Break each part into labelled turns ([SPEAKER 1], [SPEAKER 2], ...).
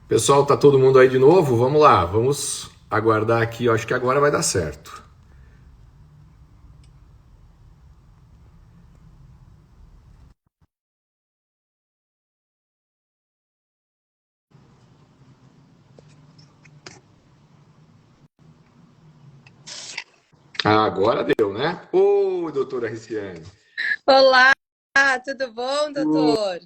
[SPEAKER 1] Pessoal, tá todo mundo aí de novo? Vamos lá, vamos aguardar aqui. Eu acho que agora vai dar certo. Ah, agora deu, né? Oi, doutora Riciane.
[SPEAKER 2] Olá, tudo bom, doutor?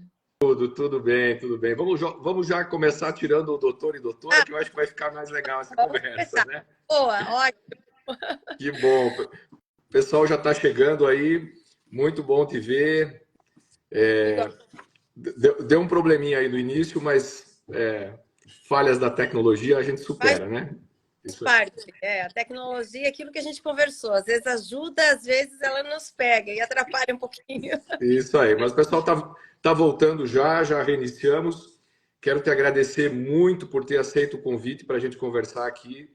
[SPEAKER 1] Tudo bem, tudo bem. Vamos já começar tirando o doutor e doutora,
[SPEAKER 2] Ah,
[SPEAKER 1] que eu acho que vai ficar mais legal essa
[SPEAKER 2] vamos
[SPEAKER 1] conversa,
[SPEAKER 2] começar.
[SPEAKER 1] né?
[SPEAKER 2] Boa, ótimo.
[SPEAKER 1] Que bom. O pessoal já está chegando aí. Muito bom te ver.
[SPEAKER 2] Igual,
[SPEAKER 1] Deu um probleminha aí no início, mas falhas da tecnologia a gente
[SPEAKER 2] faz
[SPEAKER 1] supera, né? Isso aí.
[SPEAKER 2] parte. A tecnologia é aquilo que a gente conversou. Às vezes ajuda, às vezes ela nos pega e atrapalha um pouquinho.
[SPEAKER 1] Isso aí, mas o pessoal tá voltando já reiniciamos. Quero te agradecer muito por ter aceito o convite para a gente conversar aqui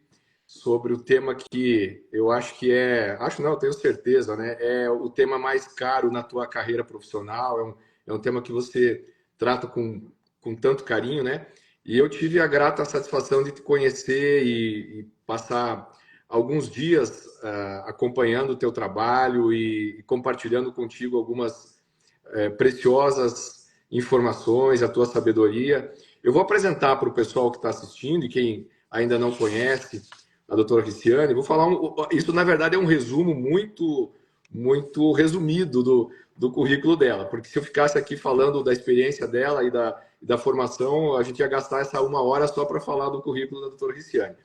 [SPEAKER 1] sobre o tema que eu acho que acho não, tenho certeza, né? É o tema mais caro na tua carreira profissional, é um tema que você trata com tanto carinho, né? E eu tive a grata satisfação de te conhecer e passar alguns dias acompanhando o teu trabalho e compartilhando contigo algumas preciosas informações, a tua sabedoria. Eu vou apresentar para o pessoal que está assistindo e quem ainda não conhece a doutora Riciane, vou falar isso na verdade é um resumo muito resumido do currículo dela, porque se eu ficasse aqui falando da experiência dela e da formação, a gente ia gastar essa uma hora só para falar do currículo da doutora Riciane.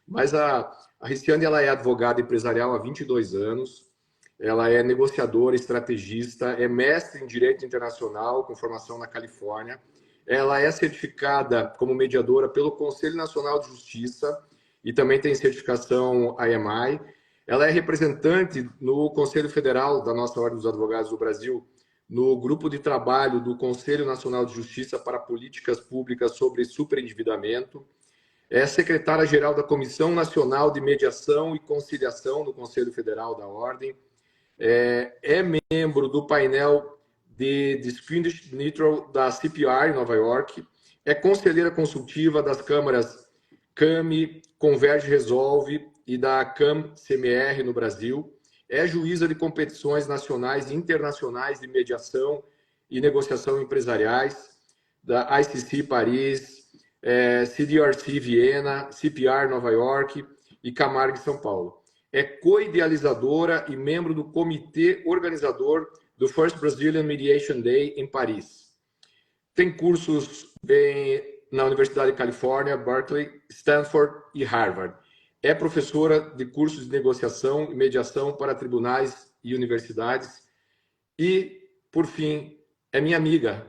[SPEAKER 1] Mas a Riciane ela é advogada empresarial há 22 anos, ela é negociadora, estrategista, é mestre em Direito Internacional, com formação na Califórnia. Ela é certificada como mediadora pelo Conselho Nacional de Justiça e também tem certificação IMI. Ela é representante no Conselho Federal da nossa Ordem dos Advogados do Brasil, no grupo de trabalho do Conselho Nacional de Justiça para Políticas Públicas sobre Superendividamento. É secretária-geral da Comissão Nacional de Mediação e Conciliação no Conselho Federal da Ordem, é membro do painel de Distinguished Neutral da CPR em Nova York, é conselheira consultiva das câmaras CAMI, Converge Resolve e da CAM-CMR no Brasil, é juíza de competições nacionais e internacionais de mediação e negociação empresariais da ICC Paris, CDRC Viena, CPR Nova York e Camargo São Paulo. É co-idealizadora e membro do comitê organizador do First Brazilian Mediation Day em Paris. Tem cursos na Universidade de Califórnia, Berkeley, Stanford e Harvard. É professora de cursos de negociação e mediação para tribunais e universidades. E, por fim, é minha amiga.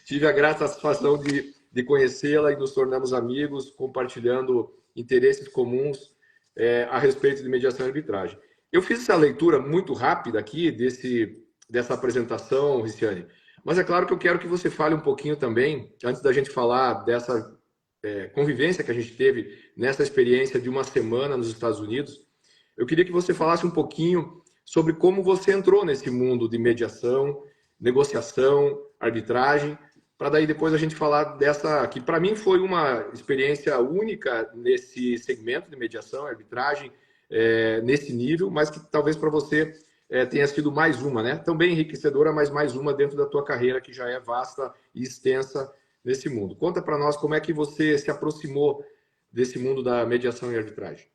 [SPEAKER 1] Tive a grata satisfação de conhecê-la e nos tornamos amigos, compartilhando interesses comuns a respeito de mediação e arbitragem. Eu fiz essa leitura muito rápida aqui dessa apresentação, Riciane, mas é claro que eu quero que você fale um pouquinho também, antes da gente falar dessa convivência que a gente teve nessa experiência de uma semana nos Estados Unidos. Eu queria que você falasse um pouquinho sobre como você entrou nesse mundo de mediação, negociação, arbitragem, para daí depois a gente falar dessa, que para mim foi uma experiência única nesse segmento de mediação, arbitragem, nesse nível, mas que talvez para você tenha sido mais uma, né? Também enriquecedora, mas mais uma dentro da tua carreira que já é vasta e extensa nesse mundo. Conta para nós como é que você se aproximou desse mundo da mediação e arbitragem.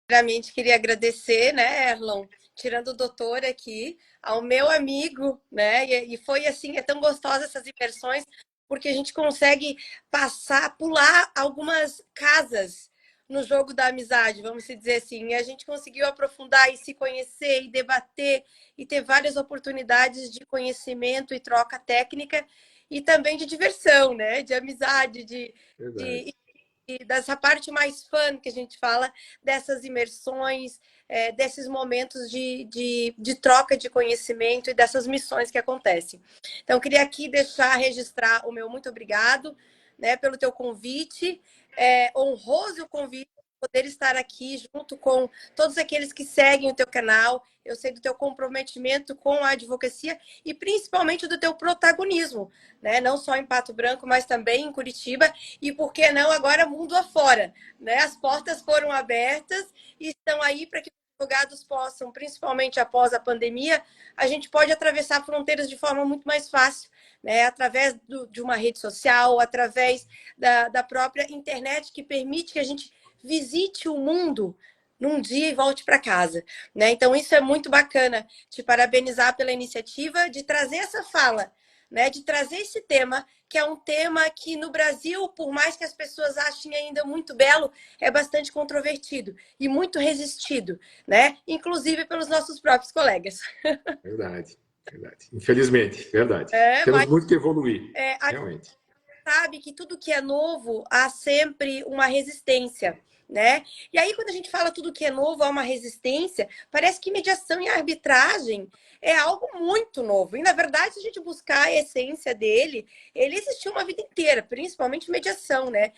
[SPEAKER 2] Primeiramente, queria agradecer, né, Erlon, tirando o doutor aqui, ao meu amigo, né? E foi assim, é tão gostosa essas imersões, porque a gente consegue passar, pular algumas casas no jogo da amizade, vamos dizer assim. E a gente conseguiu aprofundar e se conhecer e debater e ter várias oportunidades de conhecimento e troca técnica e também de diversão, né? De amizade,
[SPEAKER 1] Verdade.
[SPEAKER 2] de e dessa parte mais fun que a gente fala, dessas imersões, desses momentos de troca de conhecimento e dessas missões que acontecem. Então, eu queria aqui deixar registrar o meu muito obrigado, né, pelo teu convite, honroso o convite poder estar aqui junto com todos aqueles que seguem o teu canal. Eu sei do teu comprometimento com a advocacia e principalmente do teu protagonismo, né? Não só em Pato Branco, mas também em Curitiba e, por que não, agora mundo afora, né? As portas foram abertas e estão aí para que os advogados possam, principalmente após a pandemia, a gente pode atravessar fronteiras de forma muito mais fácil, né? Através de uma rede social, através da própria internet, que permite que a gente visite o mundo num dia e volte para casa, né? Então, isso é muito bacana. Te parabenizar pela iniciativa de trazer essa fala, né? De trazer esse tema, que é um tema que no Brasil, por mais que as pessoas achem ainda muito belo, é bastante controvertido e muito resistido, né? Inclusive pelos nossos próprios colegas.
[SPEAKER 1] Verdade, verdade. Infelizmente, verdade. Temos
[SPEAKER 2] Mas
[SPEAKER 1] muito que evoluir,
[SPEAKER 2] a
[SPEAKER 1] realmente.
[SPEAKER 2] sabe que tudo que é novo há sempre uma resistência, né? E aí, quando a gente fala tudo que é novo há uma resistência, parece que mediação e arbitragem é algo muito novo. E, na verdade, se a gente buscar a essência dele, ele existiu uma vida inteira, principalmente mediação, né?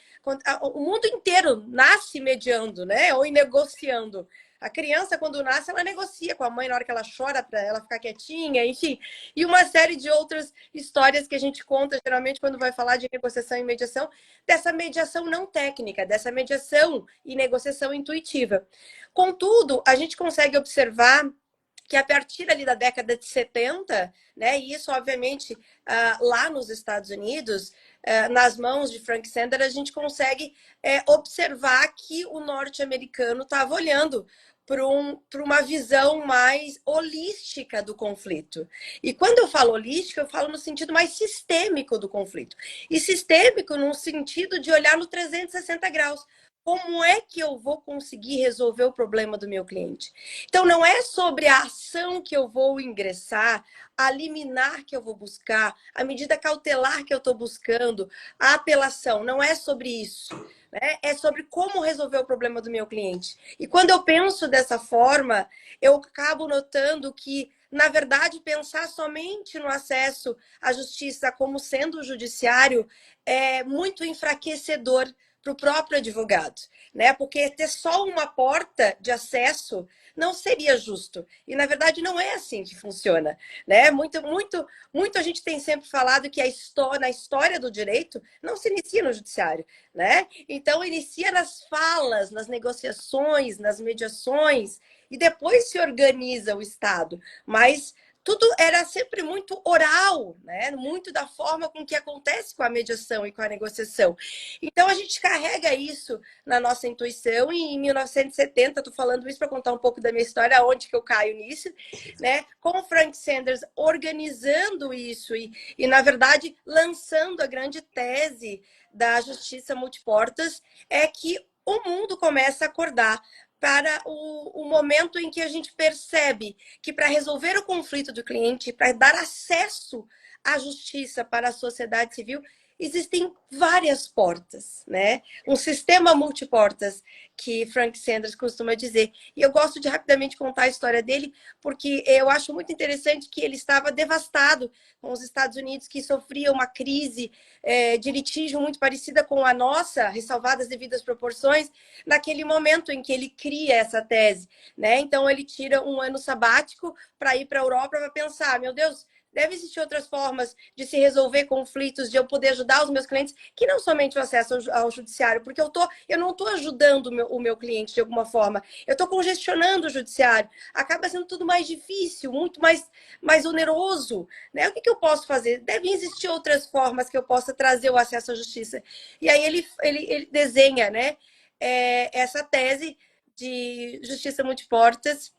[SPEAKER 2] O mundo inteiro nasce mediando, né? Ou negociando. A criança, quando nasce, ela negocia com a mãe na hora que ela chora para ela ficar quietinha, enfim. E uma série de outras histórias que a gente conta, geralmente, quando vai falar de negociação e mediação, dessa mediação não técnica, dessa mediação e negociação intuitiva. Contudo, a gente consegue observar que a partir ali da década de 70, né, e isso, obviamente, lá nos Estados Unidos, nas mãos de Frank Sanders, a gente consegue observar que o norte-americano estava olhando para uma visão mais holística do conflito. E quando eu falo holística, eu falo no sentido mais sistêmico do conflito. E sistêmico no sentido de olhar no 360 graus. Como é que eu vou conseguir resolver o problema do meu cliente? Então, não é sobre a ação que eu vou ingressar, a liminar que eu vou buscar, a medida cautelar que eu estou buscando, a apelação. Não é sobre isso. Né? É sobre como resolver o problema do meu cliente. E quando eu penso dessa forma, eu acabo notando que, na verdade, pensar somente no acesso à justiça como sendo o judiciário é muito enfraquecedor para o próprio advogado, né? Porque ter só uma porta de acesso não seria justo. E, na verdade, não é assim que funciona, né? Muito a gente tem sempre falado que na história do direito não se inicia no judiciário, né? Então, inicia nas falas, nas negociações, nas mediações, e depois se organiza o Estado. Mas tudo era sempre muito oral, né? Muito da forma com que acontece com a mediação e com a negociação. Então, a gente carrega isso na nossa intuição, e em 1970, estou falando isso para contar um pouco da minha história, onde que eu caio nisso, né? Com o Frank Sanders organizando isso na verdade, lançando a grande tese da justiça multiportas, é que o mundo começa a acordar para o momento em que a gente percebe que, para resolver o conflito do cliente, para dar acesso à justiça para a sociedade civil, existem várias portas, né? Um sistema multiportas, que Frank Sanders costuma dizer. E eu gosto de rapidamente contar a história dele, porque eu acho muito interessante que ele estava devastado com os Estados Unidos, que sofria uma crise de litígio muito parecida com a nossa, ressalvadas devidas proporções, naquele momento em que ele cria essa tese, né? Então, ele tira um ano sabático para ir para a Europa para pensar, meu Deus, deve existir outras formas de se resolver conflitos, de eu poder ajudar os meus clientes, que não somente o acesso ao judiciário, porque eu não estou ajudando o meu cliente de alguma forma, eu estou congestionando o judiciário, acaba sendo tudo mais difícil, muito mais oneroso, né? O que eu posso fazer? Devem existir outras formas que eu possa trazer o acesso à justiça. E aí ele desenha, né, essa tese de justiça multiportas,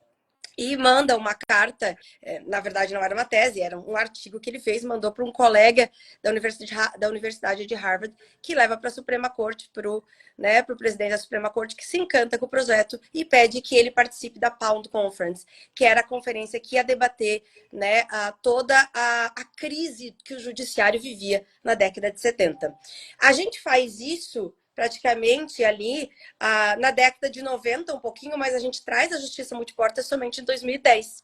[SPEAKER 2] e manda uma carta, na verdade não era uma tese, era um artigo que ele fez, mandou para um colega da Universidade de Harvard, que leva para a Suprema Corte, para o presidente da Suprema Corte, que se encanta com o projeto e pede que ele participe da Pound Conference, que era a conferência que ia debater, né, toda a crise que o judiciário vivia na década de 70. A gente faz isso praticamente ali na década de 90, um pouquinho, mas a gente traz a justiça multiportas somente em 2010.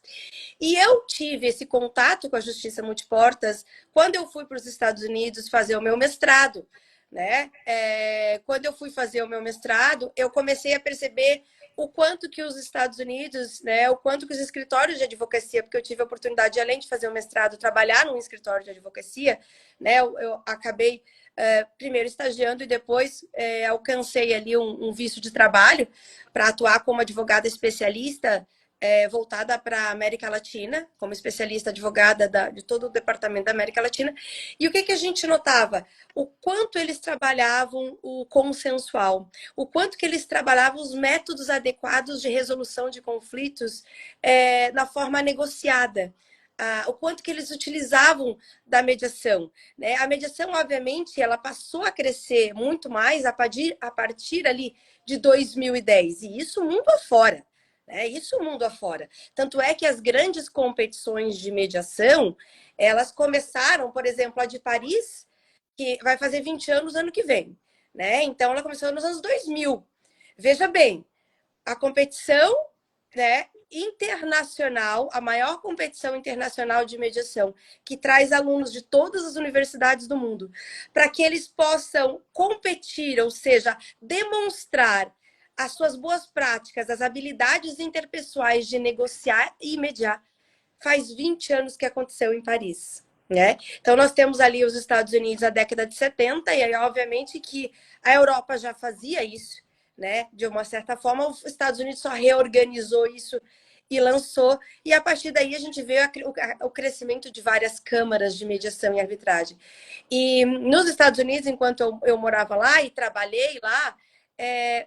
[SPEAKER 2] E eu tive esse contato com a justiça multiportas quando eu fui para os Estados Unidos fazer o meu mestrado, né? Quando eu fui fazer o meu mestrado, eu comecei a perceber o quanto que os Estados Unidos, né, o quanto que os escritórios de advocacia, porque eu tive a oportunidade, além de fazer o mestrado, trabalhar num escritório de advocacia, né, eu acabei primeiro estagiando e depois alcancei ali um visto de trabalho para atuar como advogada especialista voltada para a América Latina, como especialista advogada de todo o departamento da América Latina. E o que, que a gente notava? O quanto eles trabalhavam o consensual, o quanto que eles trabalhavam os métodos adequados de resolução de conflitos na forma negociada. O quanto que eles utilizavam da mediação. Né? A mediação, obviamente, ela passou a crescer muito mais a partir ali de 2010, e isso mundo afora. Isso mundo afora. Tanto é que as grandes competições de mediação, elas começaram, por exemplo, a de Paris, que vai fazer 20 anos ano que vem. Né? Então, ela começou nos anos 2000. Veja bem, a competição, né, internacional, a maior competição internacional de mediação, que traz alunos de todas as universidades do mundo, para que eles possam competir, ou seja, demonstrar as suas boas práticas, as habilidades interpessoais de negociar e mediar. Faz 20 anos que aconteceu em Paris. Né? Então, nós temos ali os Estados Unidos na década de 70, e aí, obviamente, que a Europa já fazia isso, né? De uma certa forma, os Estados Unidos só reorganizou isso e lançou, e a partir daí a gente vê o crescimento de várias câmaras de mediação e arbitragem. E nos Estados Unidos, enquanto eu morava lá e trabalhei lá,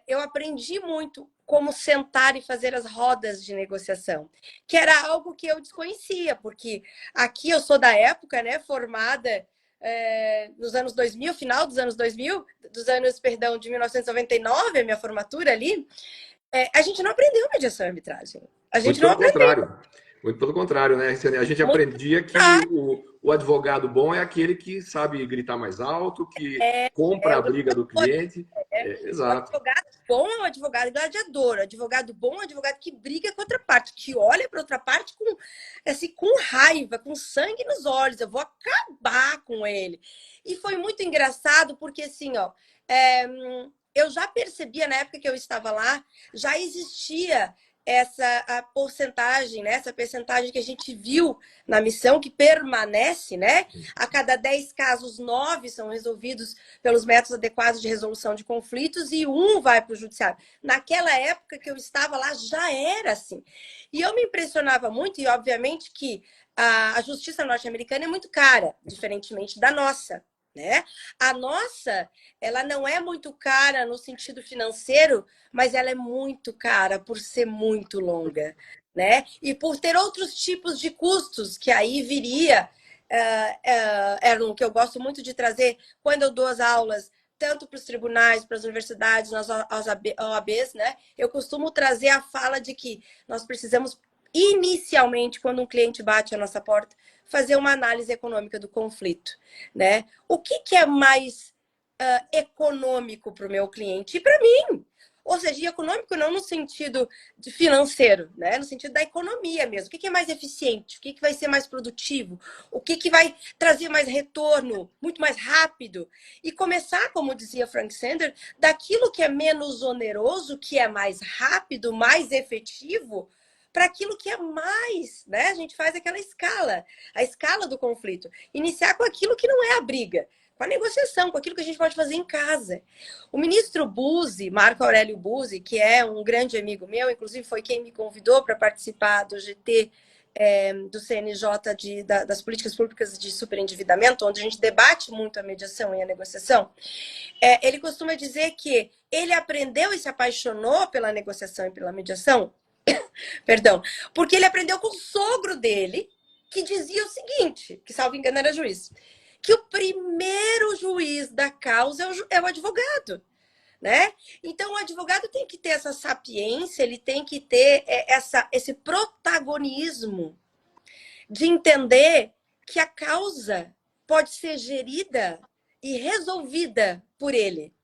[SPEAKER 2] eu aprendi muito como sentar e fazer as rodas de negociação, que era algo que eu desconhecia, porque aqui eu sou da época, né, formada nos anos 2000, final dos anos 2000, perdão, de 1999, a minha formatura ali, a gente não aprendeu mediação e arbitragem. A gente
[SPEAKER 1] Muito
[SPEAKER 2] não
[SPEAKER 1] pelo
[SPEAKER 2] aprendeu.
[SPEAKER 1] contrário. Muito pelo contrário, né? A gente
[SPEAKER 2] Muito
[SPEAKER 1] aprendia que o advogado bom é aquele que sabe gritar mais alto, que compra a
[SPEAKER 2] o
[SPEAKER 1] briga do cliente.
[SPEAKER 2] O
[SPEAKER 1] Exato.
[SPEAKER 2] advogado bom é um advogado gladiador. O advogado bom é um advogado que briga com outra parte, que olha para outra parte com raiva, com sangue nos olhos. Eu vou acabar com ele. E foi muito engraçado, porque assim, ó, eu já percebia na época que eu estava lá, já existia a porcentagem, né? Essa percentagem que a gente viu na missão, que permanece, né? A cada 10 casos, 9 são resolvidos pelos métodos adequados de resolução de conflitos e um vai para o judiciário. Naquela época que eu estava lá, já era assim. E eu me impressionava muito, e obviamente que a justiça norte-americana é muito cara, diferentemente da nossa. Né? A nossa, ela não é muito cara no sentido financeiro, mas ela é muito cara por ser muito longa, né? E por ter outros tipos de custos que aí viria, era um que eu gosto muito de trazer quando eu dou as aulas, tanto para os tribunais, para as universidades, nas OABs, né? Eu costumo trazer a fala de que nós precisamos, inicialmente, quando um cliente bate a nossa porta, fazer uma análise econômica do conflito, né? O que é mais econômico para o meu cliente e para mim? Ou seja, e econômico não no sentido de financeiro, né? No sentido da economia mesmo. O que é mais eficiente? O que vai ser mais produtivo? O que vai trazer mais retorno, muito mais rápido? E começar, como dizia Frank Sanders, daquilo que é menos oneroso, que é mais rápido, mais efetivo, para aquilo que é mais, né? A gente faz aquela escala, a escala do conflito. Iniciar com aquilo que não é a briga, com a negociação, com aquilo que a gente pode fazer em casa. O ministro Buzzi, Marco Aurélio Buzzi, que é um grande amigo meu, inclusive foi quem me convidou para participar do GT, do CNJ, das políticas públicas de superendividamento, onde a gente debate muito a mediação e a negociação, ele costuma dizer que ele aprendeu e se apaixonou pela negociação e pela mediação, perdão, porque ele aprendeu com o sogro dele, que dizia o seguinte, que salvo engano era juiz, que o primeiro juiz da causa é o advogado, né? Então, o advogado tem que ter essa sapiência, ele tem que ter esse protagonismo de entender que a causa pode ser gerida e resolvida por ele,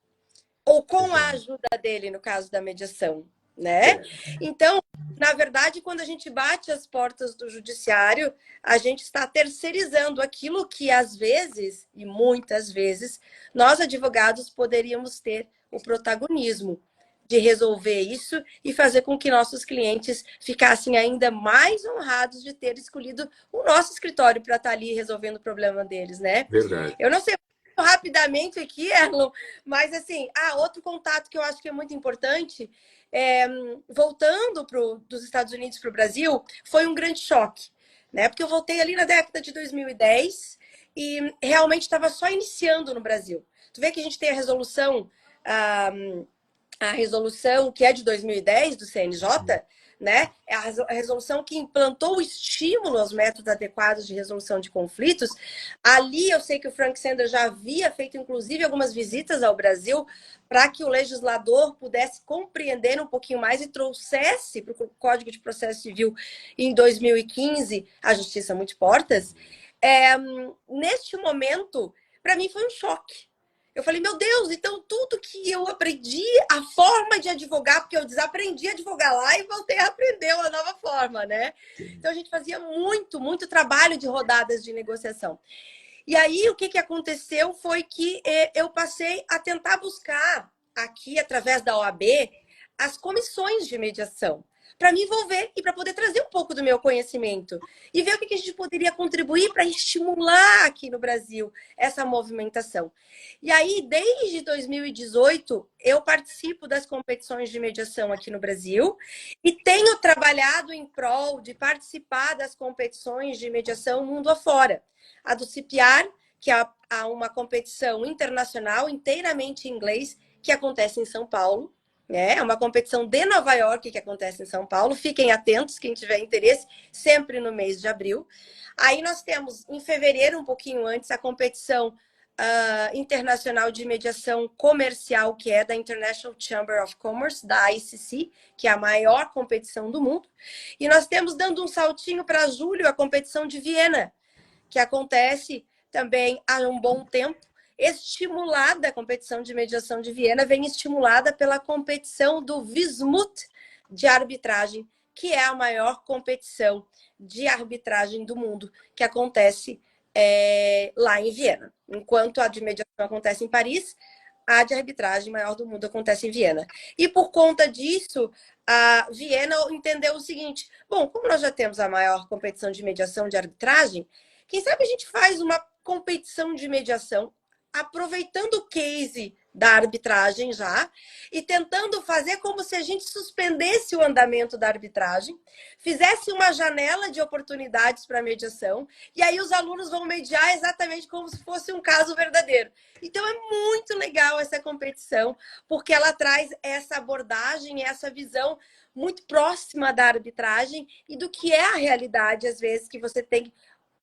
[SPEAKER 2] ou com a ajuda dele, no caso da mediação, né? Então, na verdade, quando a gente bate as portas do judiciário, a gente está terceirizando aquilo que, às vezes, e muitas vezes, nós, advogados, poderíamos ter o protagonismo de resolver isso e fazer com que nossos clientes ficassem ainda mais honrados de ter escolhido o nosso escritório para estar ali resolvendo o problema deles, né?
[SPEAKER 1] Verdade.
[SPEAKER 2] Eu não sei rapidamente aqui, Erlon, mas assim, outro contato que eu acho que é muito importante, voltando dos Estados Unidos para o Brasil, foi um grande choque, né? Porque eu voltei ali na década de 2010 e realmente estava só iniciando no Brasil. Tu vê que a gente tem a resolução que é de 2010 do CNJ, né? É a resolução que implantou o estímulo aos métodos adequados de resolução de conflitos. Ali eu sei que o Frank Sender já havia feito, inclusive, algumas visitas ao Brasil para que o legislador pudesse compreender um pouquinho mais e trouxesse para o Código de Processo Civil em 2015 a Justiça Multiportas. Neste momento, para mim foi um choque. Eu falei, meu Deus, então tudo que eu aprendi, a forma de advogar, porque eu desaprendi a advogar lá e voltei a aprender uma nova forma, né? Então a gente fazia muito trabalho de rodadas de negociação. E aí o que aconteceu foi que eu passei a tentar buscar aqui, através da OAB, as comissões de mediação, para me envolver e para poder trazer um pouco do meu conhecimento e ver o que a gente poderia contribuir para estimular aqui no Brasil essa movimentação. E aí, desde 2018, eu participo das competições de mediação aqui no Brasil e tenho trabalhado em prol de participar das competições de mediação mundo afora. A do CPR, que é uma competição internacional inteiramente em inglês, que acontece em São Paulo. É uma competição de Nova York que acontece em São Paulo. Fiquem atentos, quem tiver interesse, sempre no mês de abril. Aí nós temos, em fevereiro, um pouquinho antes, a competição internacional de mediação comercial, que é da International Chamber of Commerce, da ICC, que é a maior competição do mundo. E nós temos, dando um saltinho para julho, a competição de Viena, que acontece também há um bom tempo, estimulada, a competição de mediação de Viena vem estimulada pela competição do Vismut de arbitragem, que é a maior competição de arbitragem do mundo, que acontece lá em Viena. Enquanto a de mediação acontece em Paris, a de arbitragem maior do mundo acontece em Viena. E por conta disso, a Viena entendeu o seguinte: bom, como nós já temos a maior competição de mediação de arbitragem, quem sabe a gente faz uma competição de mediação aproveitando o case da arbitragem já e tentando fazer como se a gente suspendesse o andamento da arbitragem, fizesse uma janela de oportunidades para mediação, e aí os alunos vão mediar exatamente como se fosse um caso verdadeiro. Então é muito legal essa competição, porque ela traz essa abordagem, essa visão muito próxima da arbitragem e do que é a realidade, às vezes, que você tem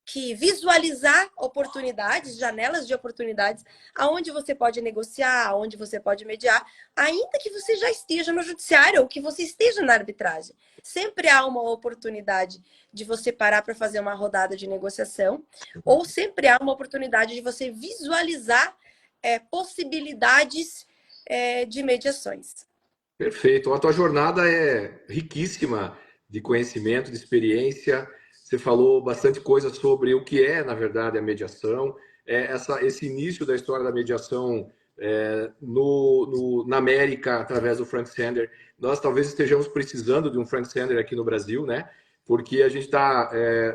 [SPEAKER 2] que visualizar oportunidades, janelas de oportunidades, aonde você pode negociar, aonde você pode mediar, ainda que você já esteja no judiciário ou que você esteja na arbitragem. Sempre há uma oportunidade de você parar para fazer uma rodada de negociação, ou sempre há uma oportunidade de você visualizar possibilidades de mediações.
[SPEAKER 1] Perfeito. A tua jornada é riquíssima de conhecimento, de experiência. Você falou bastante coisa sobre o que é, na verdade, a mediação. Esse início da história da mediação na América, através do Frank Sender. Nós talvez estejamos precisando de um Frank Sender aqui no Brasil, né? Porque a gente está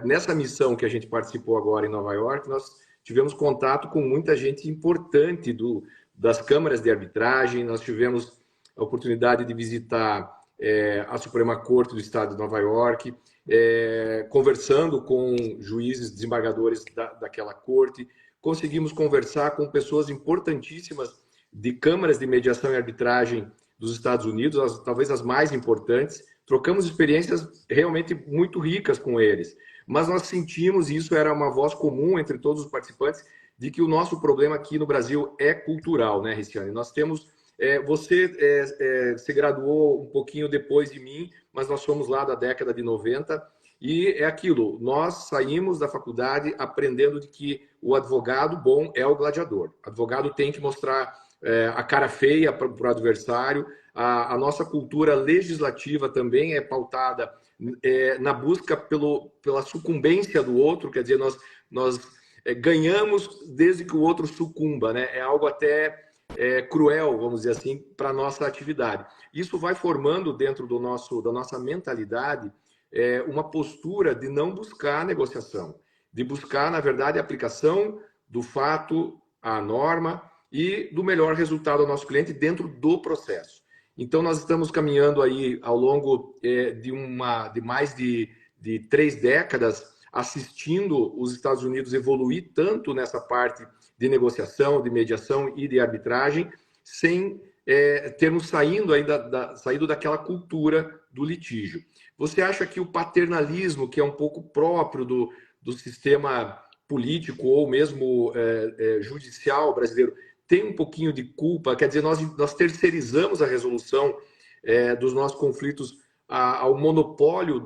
[SPEAKER 1] nessa missão que a gente participou agora em Nova York, nós tivemos contato com muita gente importante das câmaras de arbitragem, nós tivemos a oportunidade de visitar a Suprema Corte do Estado de Nova York, conversando com juízes, desembargadores daquela corte, conseguimos conversar com pessoas importantíssimas de câmaras de mediação e arbitragem dos Estados Unidos, talvez as mais importantes, trocamos experiências realmente muito ricas com eles, mas nós sentimos, e isso era uma voz comum entre todos os participantes, de que o nosso problema aqui no Brasil é cultural, né, Riciane? Nós temos... Você se graduou um pouquinho depois de mim, mas nós somos lá da década de 90, e é aquilo, nós saímos da faculdade aprendendo de que o advogado bom é o gladiador. O advogado tem que mostrar a cara feia para o adversário, A nossa cultura legislativa também é pautada na busca pela sucumbência do outro, quer dizer, nós ganhamos desde que o outro sucumba, né? É algo até cruel, vamos dizer assim, para a nossa atividade. Isso vai formando dentro da nossa mentalidade uma postura de não buscar negociação, de buscar, na verdade, a aplicação do fato à norma e do melhor resultado ao nosso cliente dentro do processo. Então, nós estamos caminhando aí ao longo de mais de 3 décadas, assistindo os Estados Unidos evoluir tanto nessa parte de negociação, de mediação e de arbitragem, sem termos saído daquela cultura do litígio. Você acha que o paternalismo, que é um pouco próprio do sistema político ou mesmo judicial brasileiro, tem um pouquinho de culpa? Quer dizer, nós terceirizamos a resolução dos nossos conflitos ao monopólio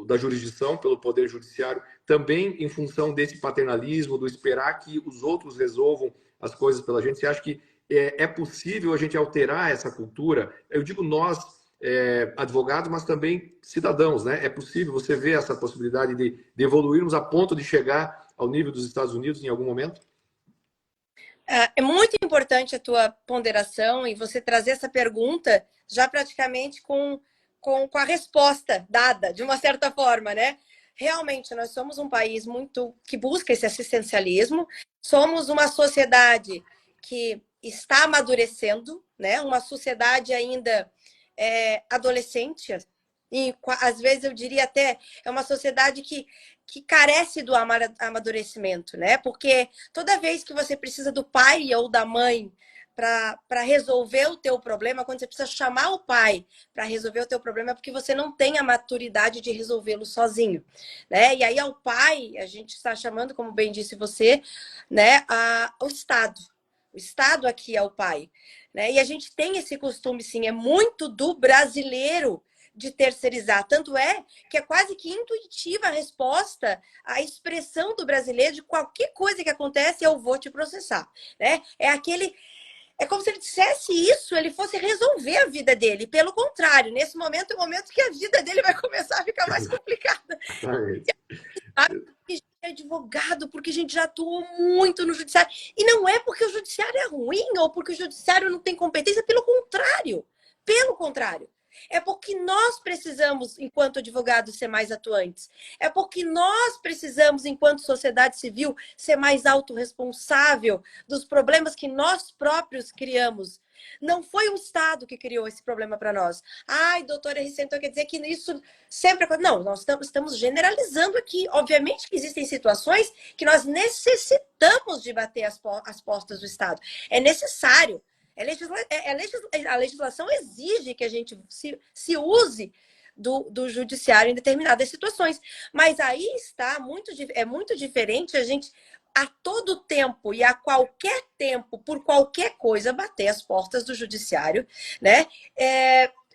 [SPEAKER 1] da jurisdição pelo Poder Judiciário, também em função desse paternalismo, do esperar que os outros resolvam as coisas pela gente. Você acha que é possível a gente alterar essa cultura? Eu digo nós, advogados, mas também cidadãos, né? É possível, você vê essa possibilidade de evoluirmos a ponto de chegar ao nível dos Estados Unidos em algum momento?
[SPEAKER 2] É muito importante a tua ponderação e você trazer essa pergunta já praticamente com a resposta dada, de uma certa forma, né? Realmente, nós somos um país muito que busca esse assistencialismo, somos uma sociedade que está amadurecendo, né? Uma sociedade ainda adolescente, e às vezes eu diria até é uma sociedade que carece do amadurecimento, né? Porque toda vez que você precisa do pai ou da mãe para resolver o teu problema, quando você precisa chamar o pai para resolver o teu problema, é porque você não tem a maturidade de resolvê-lo sozinho, né? E aí ao pai, a gente está chamando, como bem disse você, né, o Estado. O Estado aqui é o pai, né? E a gente tem esse costume, sim, é muito do brasileiro de terceirizar. Tanto é que é quase que intuitiva a resposta, a expressão do brasileiro de qualquer coisa que acontece, eu vou te processar, né? É como se ele dissesse isso, ele fosse resolver a vida dele. Pelo contrário, nesse momento é o momento que a vida dele vai começar a ficar mais complicada. A gente é advogado porque a gente já atuou muito no judiciário. E não é porque o judiciário é ruim ou porque o judiciário não tem competência, pelo contrário. Pelo contrário. É porque nós precisamos, enquanto advogados, ser mais atuantes. É porque nós precisamos, enquanto sociedade civil, ser mais autorresponsável dos problemas que nós próprios criamos. Não foi o Estado que criou esse problema para nós. Ai, doutora Ricen, então quer dizer que isso sempre... Não, nós estamos generalizando aqui. Obviamente que existem situações que nós necessitamos de bater as portas do Estado. É necessário. A legislação exige que a gente se use do judiciário em determinadas situações. Mas aí é muito diferente a gente, a todo tempo e a qualquer tempo, por qualquer coisa, bater as portas do judiciário, né?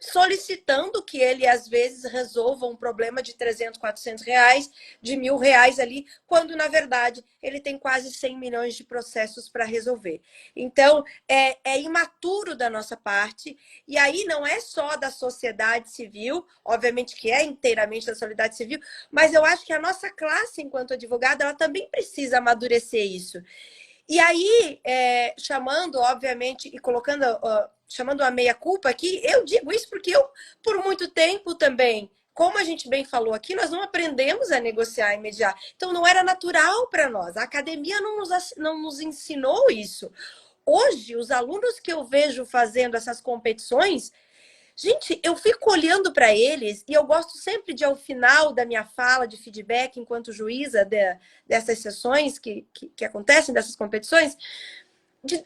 [SPEAKER 2] Solicitando que ele, às vezes, resolva um problema de 300, 400 reais, de R$ 1.000 ali, quando, na verdade, ele tem quase 100 milhões de processos para resolver. Então, é imaturo da nossa parte, e aí não é só da sociedade civil, obviamente que é inteiramente da sociedade civil, mas eu acho que a nossa classe, enquanto advogada, ela também precisa amadurecer isso. E aí, chamando, obviamente, e colocando, chamando a meia-culpa aqui, eu digo isso porque eu, por muito tempo também, como a gente bem falou aqui, nós não aprendemos a negociar e mediar. Então, não era natural para nós. A academia não nos ensinou isso. Hoje, os alunos que eu vejo fazendo essas competições, gente, eu fico olhando para eles e eu gosto sempre de, ao final da minha fala de feedback, enquanto juíza dessas sessões que acontecem, dessas competições,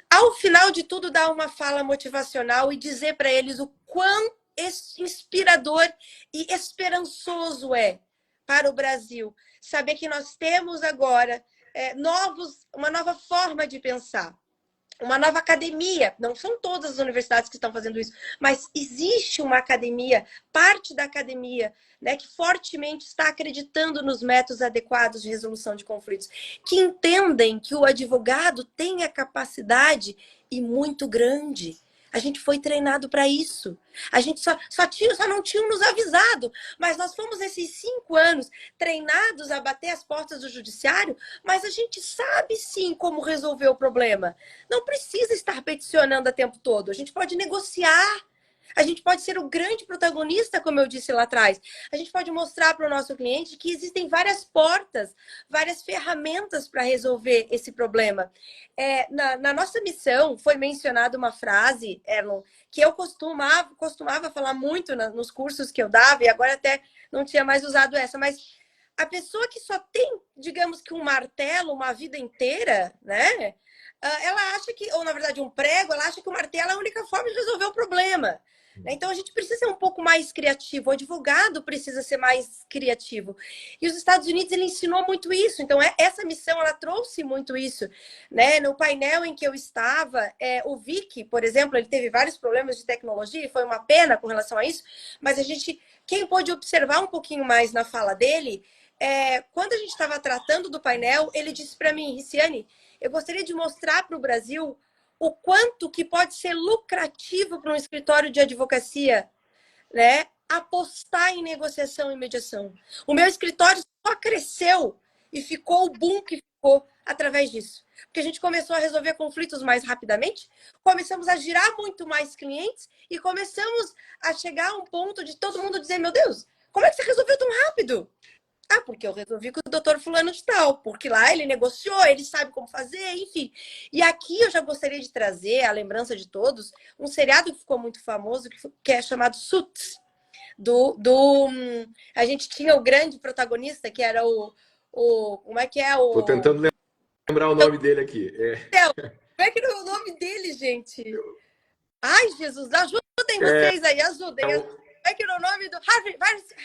[SPEAKER 2] ao final de tudo, dar uma fala motivacional e dizer para eles o quão inspirador e esperançoso é para o Brasil saber que nós temos agora uma nova forma de pensar. Uma nova academia, não são todas as universidades que estão fazendo isso, mas existe uma academia, parte da academia, né, que fortemente está acreditando nos métodos adequados de resolução de conflitos, que entendem que o advogado tem a capacidade, e muito grande, A gente foi treinado para isso. A gente só não tinha nos avisado. Mas nós fomos esses 5 anos treinados a bater as portas do judiciário, mas a gente sabe sim como resolver o problema. Não precisa estar peticionando o tempo todo. A gente pode negociar. A gente pode ser o grande protagonista, como eu disse lá atrás. A gente pode mostrar para o nosso cliente que existem várias portas, várias ferramentas para resolver esse problema. Na nossa missão, foi mencionada uma frase, Erlon, que eu costumava falar muito nos cursos que eu dava, e agora até não tinha mais usado essa, mas a pessoa que só tem, digamos que um martelo uma vida inteira, né? Ela acha que, ou na verdade um prego, ela acha que o martelo é a única forma de resolver o problema. Então a gente precisa ser um pouco mais criativo, o advogado precisa ser mais criativo. E os Estados Unidos, ele ensinou muito isso, então essa missão, ela trouxe muito isso, né? No painel em que eu estava, o Vic, por exemplo, ele teve vários problemas de tecnologia, e foi uma pena com relação a isso, mas quem pôde observar um pouquinho mais na fala dele, quando a gente estava tratando do painel, ele disse para mim, Riciane, eu gostaria de mostrar para o Brasil o quanto que pode ser lucrativo para um escritório de advocacia, né, apostar em negociação e mediação. O meu escritório só cresceu e ficou o boom que ficou através disso. Porque a gente começou a resolver conflitos mais rapidamente, começamos a girar muito mais clientes e começamos a chegar a um ponto de todo mundo dizer, meu Deus, como é que você resolveu tão rápido? Ah, porque eu resolvi com o doutor fulano de tal, porque lá ele negociou, ele sabe como fazer, enfim. E aqui eu já gostaria de trazer a lembrança de todos, um seriado que ficou muito famoso, que é chamado Suits. A gente tinha o grande protagonista, que era como é que é
[SPEAKER 1] Tô
[SPEAKER 2] o...
[SPEAKER 1] tentando lembrar o nome dele aqui.
[SPEAKER 2] Como é que era o nome dele, gente? Ai, Jesus, ajudem vocês aí, ajudem. Como é que era o nome do Harvey Specter?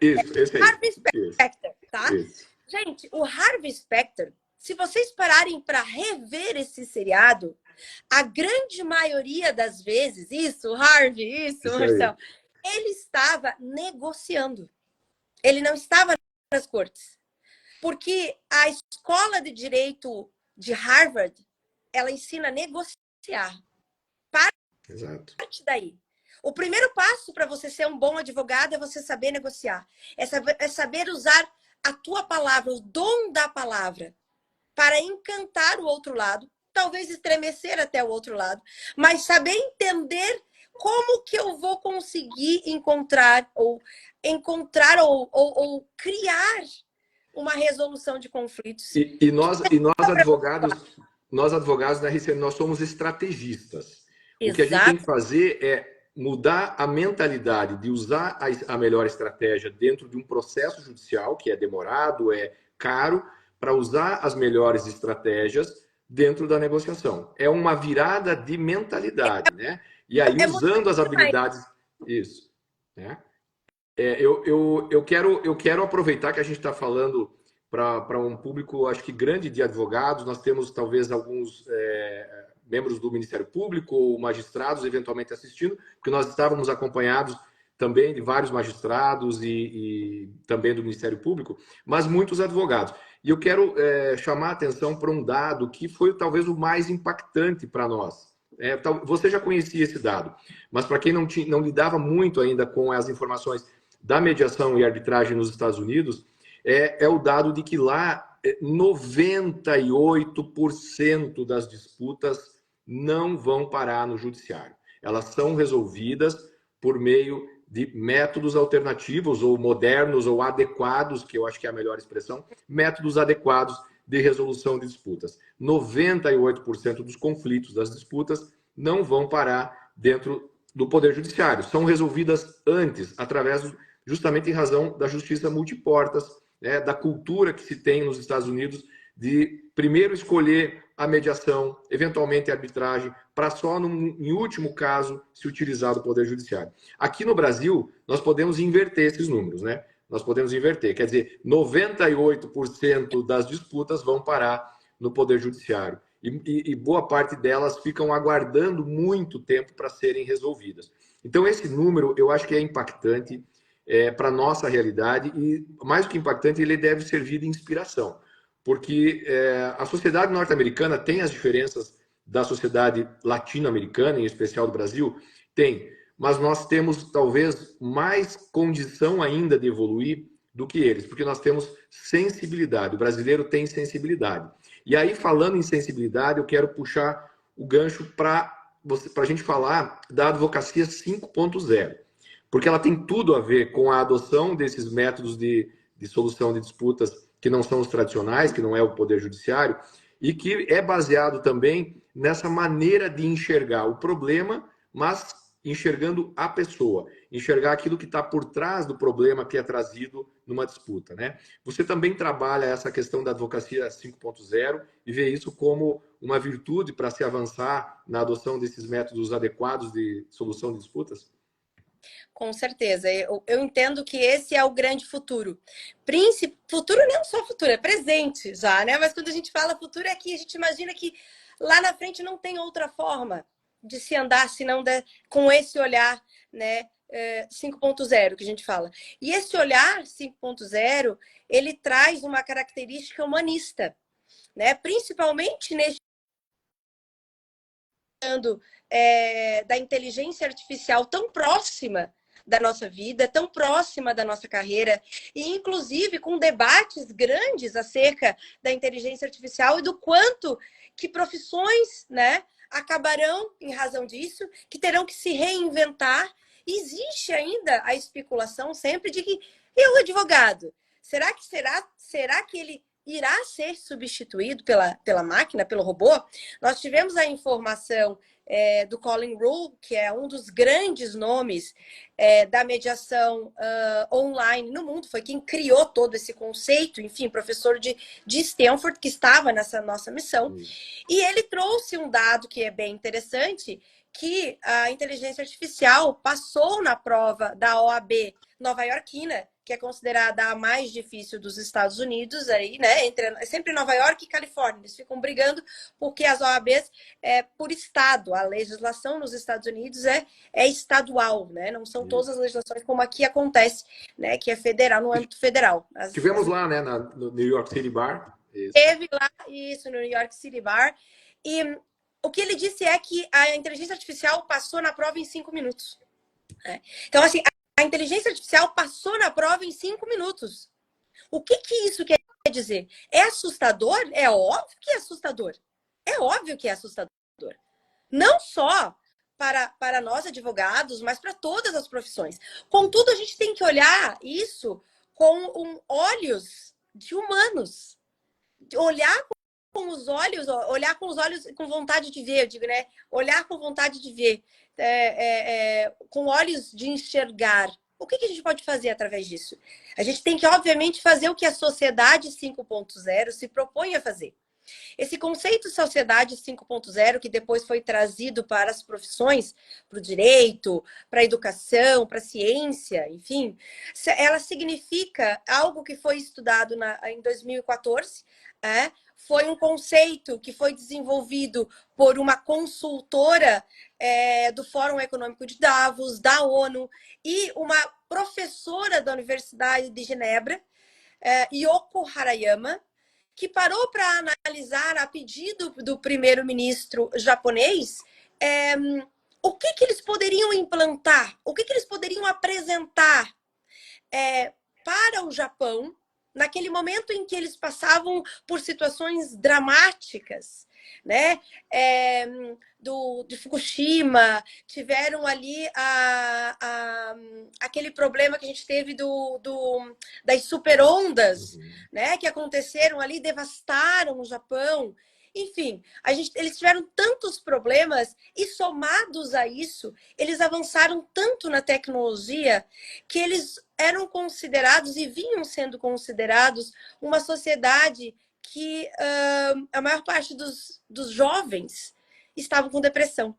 [SPEAKER 1] Isso, esse aí.
[SPEAKER 2] Harvey Specter, tá?
[SPEAKER 1] Isso.
[SPEAKER 2] Gente, o Harvey Specter, se vocês pararem para rever esse seriado, a grande maioria das vezes, Harvey, Marcelo, ele estava negociando. Ele não estava nas cortes. Porque a escola de direito de Harvard, ela ensina a negociar.
[SPEAKER 1] Exato.
[SPEAKER 2] Parte daí. O primeiro passo para você ser um bom advogado é você saber negociar. É saber usar a tua palavra, o dom da palavra, para encantar o outro lado, talvez estremecer até o outro lado, mas saber entender como que eu vou conseguir encontrar ou criar uma resolução de conflitos.
[SPEAKER 1] E nós advogados da RCN, nós somos estrategistas. Exato. O que a gente tem que fazer é mudar a mentalidade de usar a melhor estratégia dentro de um processo judicial, que é demorado, é caro, para usar as melhores estratégias dentro da negociação. É uma virada de mentalidade, né? E aí, usando as habilidades... Isso. Né? Eu quero aproveitar que a gente está falando para um público, acho que grande, de advogados. Nós temos, talvez, alguns membros do Ministério Público ou magistrados eventualmente assistindo, porque nós estávamos acompanhados também de vários magistrados e também do Ministério Público, mas muitos advogados. E eu quero chamar a atenção para um dado que foi talvez o mais impactante para nós. Você já conhecia esse dado, mas para quem não lidava muito ainda com as informações da mediação e arbitragem nos Estados Unidos, é o dado de que lá 98% das disputas não vão parar no judiciário. Elas são resolvidas por meio de métodos alternativos, ou modernos, ou adequados, que eu acho que é a melhor expressão, métodos adequados de resolução de disputas. 98% dos conflitos, das disputas, não vão parar dentro do Poder Judiciário. São resolvidas antes, justamente em razão da justiça multiportas, né, da cultura que se tem nos Estados Unidos de primeiro escolher a mediação, eventualmente a arbitragem, para só, em último caso, se utilizar do Poder Judiciário. Aqui no Brasil, nós podemos inverter esses números, né? Nós podemos inverter, quer dizer, 98% das disputas vão parar no Poder Judiciário. E boa parte delas ficam aguardando muito tempo para serem resolvidas. Então, esse número, eu acho que é impactante para a nossa realidade e, mais do que impactante, ele deve servir de inspiração. Porque a sociedade norte-americana tem as diferenças da sociedade latino-americana, em especial do Brasil? Tem, mas nós temos talvez mais condição ainda de evoluir do que eles, porque nós temos sensibilidade. O brasileiro tem sensibilidade. E aí, falando em sensibilidade, eu quero puxar o gancho para a gente falar da advocacia 5.0, porque ela tem tudo a ver com a adoção desses métodos de solução de disputas que não são os tradicionais, que não é o poder judiciário, e que é baseado também nessa maneira de enxergar o problema, mas enxergando a pessoa, enxergar aquilo que está por trás do problema que é trazido numa disputa, né? Você também trabalha essa questão da advocacia 5.0 e vê isso como uma virtude para se avançar na adoção desses métodos adequados de solução de disputas?
[SPEAKER 2] Com certeza. Eu entendo que esse é o grande futuro. Futuro não só futuro, é presente já, né? Mas quando a gente fala futuro é que a gente imagina que lá na frente não tem outra forma de se andar senão com esse olhar, né? 5.0 que a gente fala. E esse olhar 5.0, ele traz uma característica humanista, né? Principalmente neste da inteligência artificial tão próxima da nossa vida, tão próxima da nossa carreira, e inclusive com debates grandes acerca da inteligência artificial e do quanto que profissões, né, acabarão em razão disso, que terão que se reinventar. Existe ainda a especulação sempre de que e o advogado? Será que ele irá ser substituído pela máquina, pelo robô? Nós tivemos a informação do Colin Rule, que é um dos grandes nomes da mediação online no mundo, foi quem criou todo esse conceito, enfim, professor de Stanford, que estava nessa nossa missão. E ele trouxe um dado que é bem interessante, que a inteligência artificial passou na prova da OAB nova-iorquina, que é considerada a mais difícil dos Estados Unidos, aí, né? Sempre Nova York e Califórnia. Eles ficam brigando porque as OABs por estado. A legislação nos Estados Unidos é estadual, né? Não são todas as legislações como aqui acontece, né? Que é federal, no âmbito federal.
[SPEAKER 1] Tivemos lá, né? No New York City Bar.
[SPEAKER 2] Isso. Teve lá isso no New York City Bar. E o que ele disse é que a inteligência artificial passou na prova em 5 minutos. Né? Então, assim, a inteligência artificial passou na prova em 5 minutos. O que isso quer dizer? É assustador? É óbvio que é assustador. É óbvio que é assustador. Não só para nós advogados, mas para todas as profissões. Contudo, a gente tem que olhar isso com olhos de humanos. Olhar com os olhos com vontade de ver, eu digo, né? Olhar com vontade de ver, com olhos de enxergar. O que a gente pode fazer através disso? A gente tem que, obviamente, fazer o que a sociedade 5.0 se propõe a fazer. Esse conceito de sociedade 5.0, que depois foi trazido para as profissões, para o direito, para a educação, para a ciência, enfim, ela significa algo que foi estudado em 2014, foi um conceito que foi desenvolvido por uma consultora do Fórum Econômico de Davos, da ONU, e uma professora da Universidade de Genebra, Yoko Harayama, que parou para analisar, a pedido do primeiro-ministro japonês, o que eles poderiam implantar, o que eles poderiam apresentar para o Japão, naquele momento em que eles passavam por situações dramáticas, né? De Fukushima, tiveram ali aquele problema que a gente teve das superondas, né? Que aconteceram ali, devastaram o Japão. Enfim, eles tiveram tantos problemas e, somados a isso, eles avançaram tanto na tecnologia que eles eram considerados e vinham sendo considerados uma sociedade que a maior parte dos jovens estavam com depressão.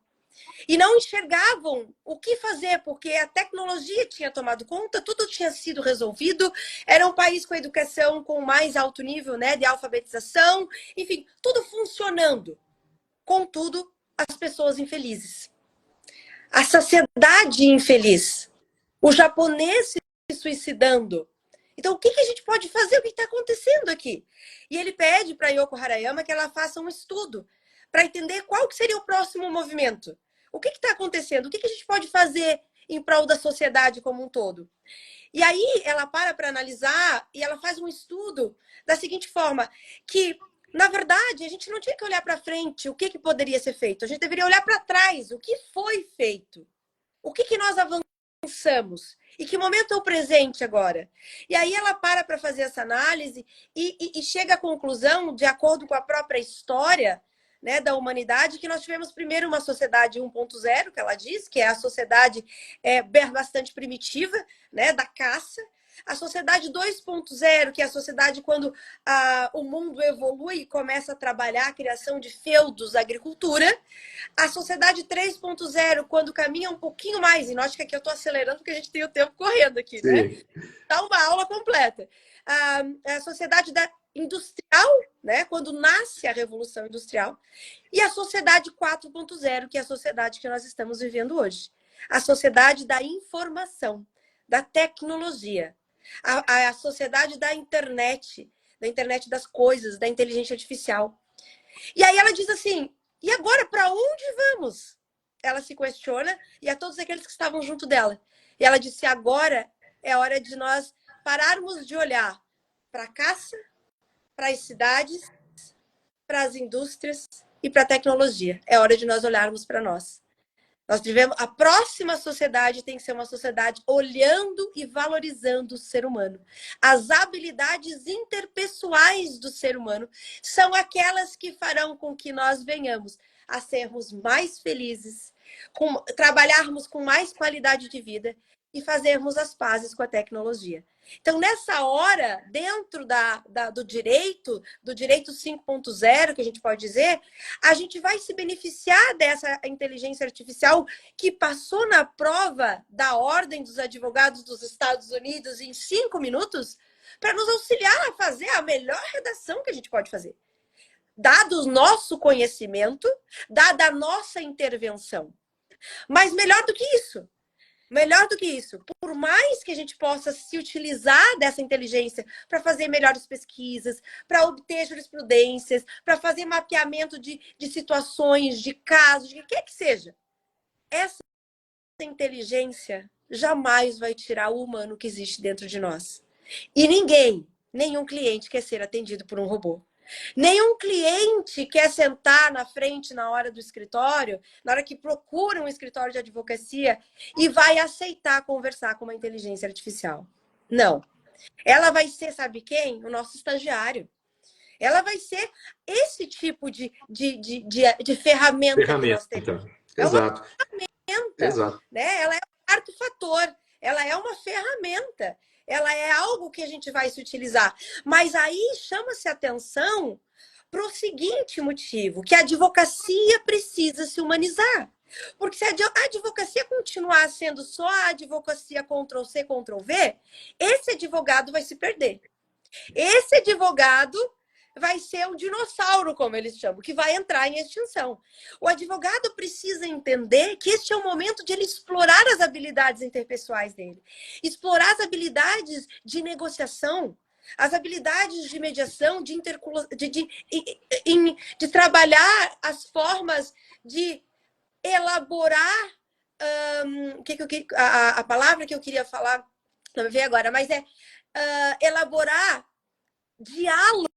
[SPEAKER 2] E não enxergavam o que fazer, porque a tecnologia tinha tomado conta, tudo tinha sido resolvido, era um país com educação com mais alto nível, né, de alfabetização, enfim, tudo funcionando. Contudo, as pessoas infelizes. A sociedade infeliz. O japonês se suicidando. Então, o que a gente pode fazer? O que está acontecendo aqui? E ele pede para Yoko Harayama que ela faça um estudo para entender qual que seria o próximo movimento. O que está acontecendo? O que a gente pode fazer em prol da sociedade como um todo? E aí ela para analisar e ela faz um estudo da seguinte forma, que, na verdade, a gente não tinha que olhar para frente o que poderia ser feito. A gente deveria olhar para trás o que foi feito. O que nós avançamos? E que momento é o presente agora? E aí ela para fazer essa análise e chega à conclusão, de acordo com a própria história, né, da humanidade, que nós tivemos primeiro uma sociedade 1.0, que ela diz, que é a sociedade bastante primitiva, né, da caça. A sociedade 2.0, que é a sociedade quando o mundo evolui e começa a trabalhar a criação de feudos, agricultura. A sociedade 3.0, quando caminha um pouquinho mais, e nós que aqui eu estou acelerando porque a gente tem o tempo correndo aqui, né?
[SPEAKER 1] Sim.
[SPEAKER 2] Dá uma aula completa. A sociedade industrial, né? Quando nasce a Revolução Industrial. E a sociedade 4.0, que é a sociedade que nós estamos vivendo hoje. A sociedade da informação, da tecnologia. A sociedade da internet das coisas, da inteligência artificial. E aí ela diz assim, e agora, para onde vamos? Ela se questiona e a todos aqueles que estavam junto dela. E ela disse, agora é hora de nós pararmos de olhar para a caça, para as cidades, para as indústrias e para a tecnologia. É hora de nós olharmos para nós. A próxima sociedade tem que ser uma sociedade olhando e valorizando o ser humano. As habilidades interpessoais do ser humano são aquelas que farão com que nós venhamos a sermos mais felizes, trabalharmos com mais qualidade de vida e fazermos as pazes com a tecnologia. Então, nessa hora, dentro do direito 5.0, que a gente pode dizer, a gente vai se beneficiar dessa inteligência artificial que passou na prova da Ordem dos Advogados dos Estados Unidos em 5 minutos para nos auxiliar a fazer a melhor redação que a gente pode fazer. Dado o nosso conhecimento, dada a nossa intervenção. Mas melhor do que isso, por mais que a gente possa se utilizar dessa inteligência para fazer melhores pesquisas, para obter jurisprudências, para fazer mapeamento de situações, de casos, de que quer que seja, essa inteligência jamais vai tirar o humano que existe dentro de nós. E nenhum cliente quer ser atendido por um robô. Nenhum cliente quer sentar na frente na hora do escritório, na hora que procura um escritório de advocacia e vai aceitar conversar com uma inteligência artificial. Não. Ela vai ser, sabe quem? O nosso estagiário. Ela vai ser esse tipo de ferramenta que nós temos.
[SPEAKER 1] Exato.
[SPEAKER 2] Exato. Né? Ela é um quarto fator. Ela é uma ferramenta. Ela é algo que a gente vai se utilizar. Mas aí chama-se atenção para o seguinte motivo, que a advocacia precisa se humanizar. Porque se a advocacia continuar sendo só a advocacia Ctrl-C, Ctrl-V, esse advogado vai se perder. Esse advogado vai ser um dinossauro, como eles chamam, que vai entrar em extinção. O advogado precisa entender que este é o momento de ele explorar as habilidades interpessoais dele, explorar as habilidades de negociação, as habilidades de mediação, de trabalhar as formas de elaborar a palavra que eu queria falar, não me veio agora, mas elaborar diálogos,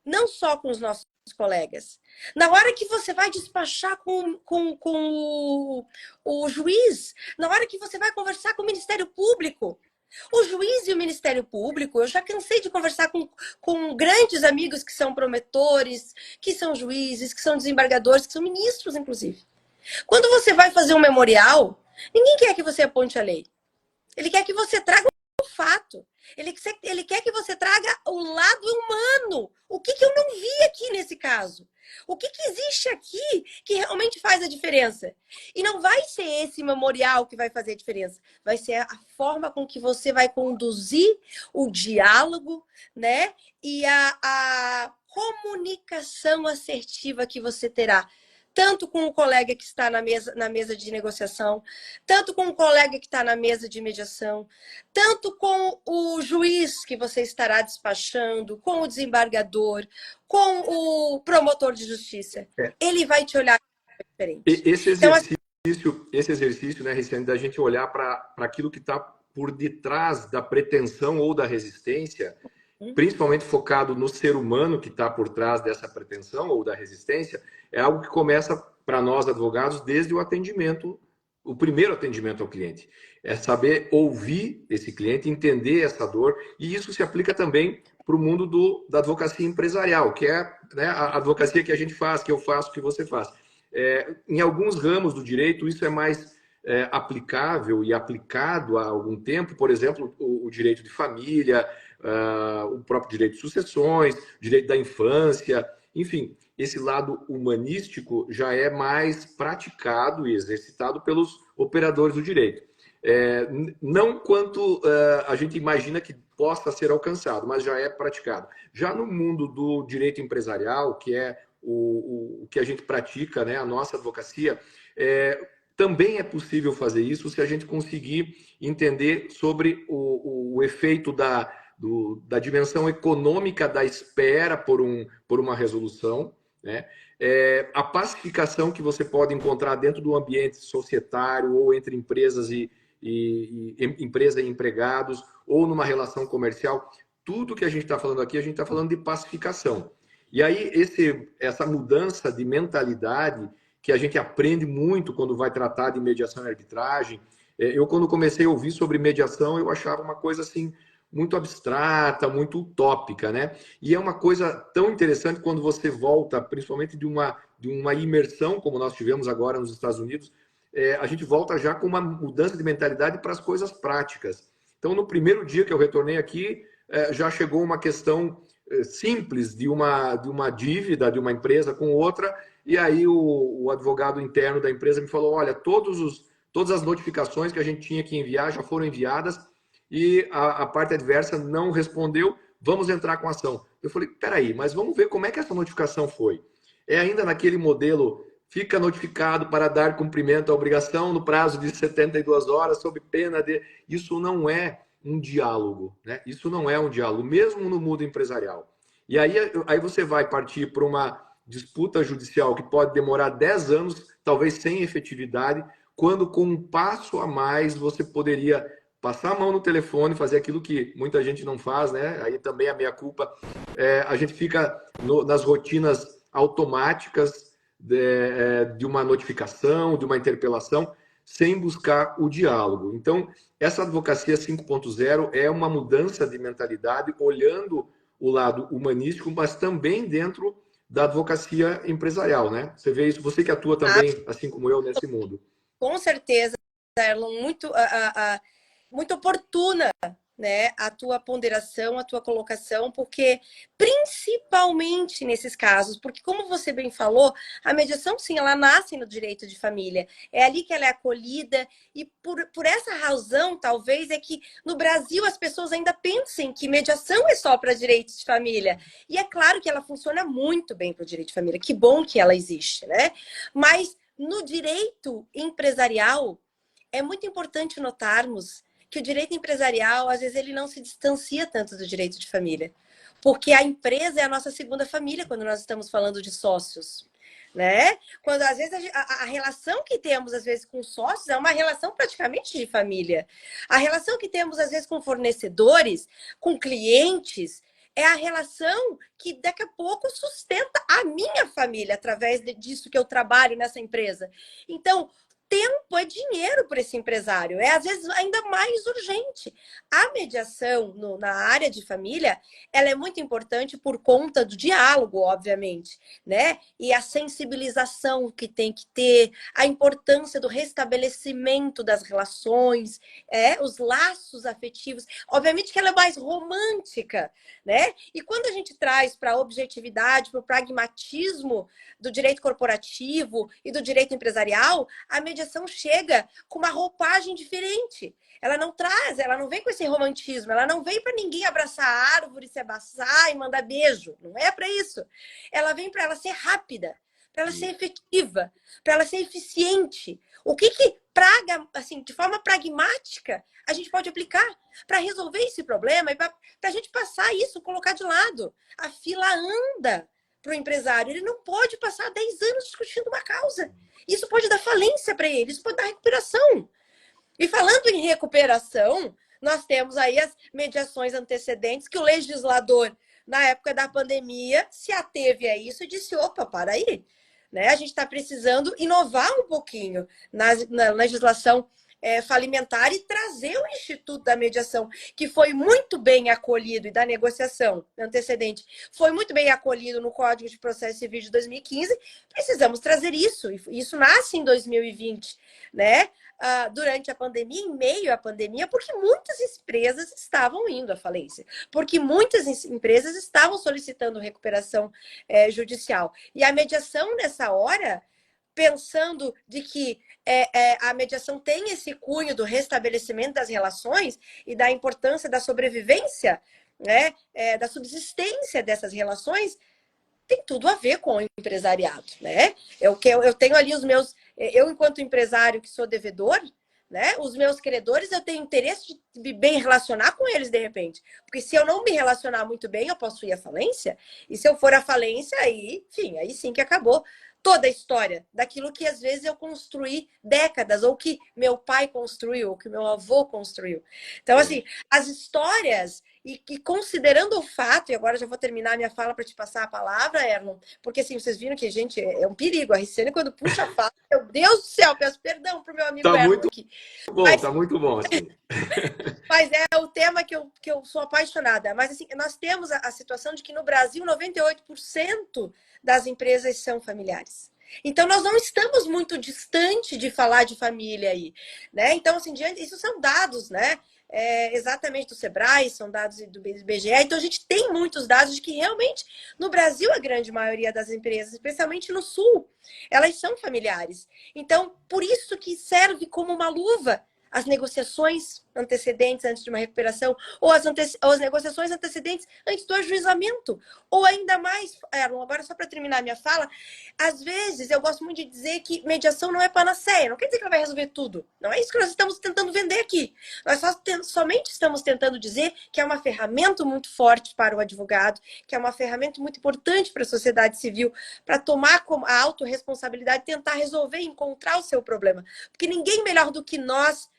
[SPEAKER 2] não só com os nossos colegas. Na hora que você vai despachar com o juiz, na hora que você vai conversar com o Ministério Público, o juiz e o Ministério Público, eu já cansei de conversar com grandes amigos que são promotores, que são juízes, que são desembargadores, que são ministros, inclusive. Quando você vai fazer um memorial, ninguém quer que você aponte a lei. Ele quer que você traga um fato. Ele quer que você traga o lado humano. O que eu não vi aqui nesse caso? O que existe aqui que realmente faz a diferença? E não vai ser esse memorial que vai fazer a diferença. Vai ser a forma com que você vai conduzir o diálogo, né? E a comunicação assertiva que você terá, tanto com o colega que está na mesa de negociação, tanto com o colega que está na mesa de mediação, tanto com o juiz que você estará despachando, com o desembargador, com o promotor de justiça. Ele vai te olhar diferente.
[SPEAKER 1] Esse exercício, né, Riciane, da gente olhar para aquilo que está por detrás da pretensão ou da resistência, principalmente focado no ser humano que está por trás dessa pretensão ou da resistência, é algo que começa para nós advogados desde o atendimento, o primeiro atendimento ao cliente. É saber ouvir esse cliente, entender essa dor, e isso se aplica também para o mundo da advocacia empresarial, que é, né, a advocacia que a gente faz, que eu faço, que você faz. Em alguns ramos do direito, isso é mais aplicável e aplicado há algum tempo, por exemplo, o direito de família, o próprio direito de sucessões, direito da infância, enfim, esse lado humanístico já é mais praticado e exercitado pelos operadores do direito. Não quanto a gente imagina que possa ser alcançado, mas já é praticado. Já no mundo do direito empresarial, que é o que a gente pratica, né, a nossa advocacia, também é possível fazer isso se a gente conseguir entender sobre o efeito da dimensão econômica da espera por uma resolução, né? A pacificação que você pode encontrar dentro do ambiente societário ou entre empresas e empresa e empregados ou numa relação comercial. Tudo que a gente está falando aqui, a gente está falando de pacificação. E aí essa mudança de mentalidade que a gente aprende muito quando vai tratar de mediação e arbitragem. Eu, quando comecei a ouvir sobre mediação, eu achava uma coisa assim muito abstrata, muito utópica, né? E é uma coisa tão interessante quando você volta, principalmente de uma imersão, como nós tivemos agora nos Estados Unidos, a gente volta já com uma mudança de mentalidade para as coisas práticas. Então, no primeiro dia que eu retornei aqui, já chegou uma questão simples de uma dívida de uma empresa com outra, e aí o advogado interno da empresa me falou, olha, todas as notificações que a gente tinha que enviar já foram enviadas e a parte adversa não respondeu, vamos entrar com ação. Eu falei, peraí, mas vamos ver como é que essa notificação foi. É ainda naquele modelo, fica notificado para dar cumprimento à obrigação no prazo de 72 horas, sob pena de... Isso não é um diálogo, né? Isso não é um diálogo, mesmo no mundo empresarial. E aí você vai partir para uma disputa judicial que pode demorar 10 anos, talvez sem efetividade, quando com um passo a mais você poderia passar a mão no telefone, fazer aquilo que muita gente não faz, né? Aí também a meia culpa. A gente fica nas rotinas automáticas de uma notificação, de uma interpelação, sem buscar o diálogo. Então, essa advocacia 5.0 é uma mudança de mentalidade, olhando o lado humanístico, mas também dentro da advocacia empresarial, né? Você vê isso, você que atua também, assim como eu, nesse mundo.
[SPEAKER 2] Com certeza, Erlon, muito oportuna, né, a tua ponderação, a tua colocação, porque principalmente nesses casos, porque como você bem falou, a mediação sim, ela nasce no direito de família, é ali que ela é acolhida, e por essa razão, talvez, é que no Brasil as pessoas ainda pensem que mediação é só para direito de família, e é claro que ela funciona muito bem para o direito de família, que bom que ela existe, né? Mas no direito empresarial, é muito importante notarmos que o direito empresarial, às vezes, ele não se distancia tanto do direito de família. Porque a empresa é a nossa segunda família quando nós estamos falando de sócios, né? Quando, às vezes, a relação que temos, às vezes, com sócios é uma relação praticamente de família. A relação que temos, às vezes, com fornecedores, com clientes, é a relação que daqui a pouco sustenta a minha família através disso que eu trabalho nessa empresa. Então, tempo é dinheiro para esse empresário, é às vezes ainda mais urgente. A mediação na área de família, ela é muito importante por conta do diálogo, obviamente, né? E a sensibilização que tem que ter, a importância do restabelecimento das relações, os laços afetivos. Obviamente que ela é mais romântica, né? E quando a gente traz para a objetividade, para o pragmatismo do direito corporativo e do direito empresarial, a mediação chega com uma roupagem diferente. Ela não vem com esse romantismo, ela não vem para ninguém abraçar a árvore, se abraçar e mandar beijo. Não é para isso. Ela vem para ela ser rápida, para ela ser efetiva, para ela ser eficiente. O que praga, assim, de forma pragmática, a gente pode aplicar para resolver esse problema e para a gente passar isso, colocar de lado. A fila anda para o empresário. Ele não pode passar 10 anos discutindo uma causa. Isso pode dar falência para ele, isso pode dar recuperação. E falando em recuperação, nós temos aí as mediações antecedentes que o legislador, na época da pandemia, se ateve a isso e disse, opa, para aí. Né? A gente está precisando inovar um pouquinho na legislação falimentar e trazer o Instituto da Mediação, que foi muito bem acolhido, e da negociação antecedente, foi muito bem acolhido no Código de Processo Civil de 2015. Precisamos trazer isso. Isso nasce em 2020, né? Durante a pandemia, em meio à pandemia, porque muitas empresas estavam indo à falência, porque muitas empresas estavam solicitando recuperação judicial. E a mediação, nessa hora, pensando de que a mediação tem esse cunho do restabelecimento das relações e da importância da sobrevivência, né, da subsistência dessas relações, tem tudo a ver com o empresariado, né? Eu tenho ali os meus... Eu, enquanto empresário que sou devedor, né, os meus credores, eu tenho interesse de me bem relacionar com eles, de repente. Porque se eu não me relacionar muito bem, eu posso ir à falência. E se eu for à falência, aí, enfim, aí sim que acabou toda a história daquilo que às vezes eu construí décadas, ou que meu pai construiu, ou que meu avô construiu. Então, assim, as histórias, e considerando o fato, e agora já vou terminar a minha fala para te passar a palavra, Erlon, porque assim, vocês viram que, gente, é um perigo. A Riciane, quando puxa a fala, meu Deus do céu, peço perdão pro meu amigo Erlon aqui.
[SPEAKER 1] Tá muito bom, assim.
[SPEAKER 2] Mas é o tema que eu sou apaixonada. Mas assim, nós temos a situação de que no Brasil 98% das empresas são familiares. Então, nós não estamos muito distante de falar de família aí, né? Então, assim, isso são dados, né? Exatamente do Sebrae, são dados do IBGE. Então, a gente tem muitos dados de que realmente no Brasil a grande maioria das empresas, especialmente no Sul, elas são familiares. Então, por isso que serve como uma luva as negociações antecedentes antes de uma recuperação, ou as negociações antecedentes antes do ajuizamento. Ou ainda mais, Erlon, agora só para terminar minha fala, às vezes eu gosto muito de dizer que mediação não é panaceia, não quer dizer que ela vai resolver tudo. Não é isso que nós estamos tentando vender aqui. Nós somente estamos tentando dizer que é uma ferramenta muito forte para o advogado, que é uma ferramenta muito importante para a sociedade civil, para tomar a autorresponsabilidade, tentar resolver, encontrar o seu problema. Porque ninguém melhor do que nós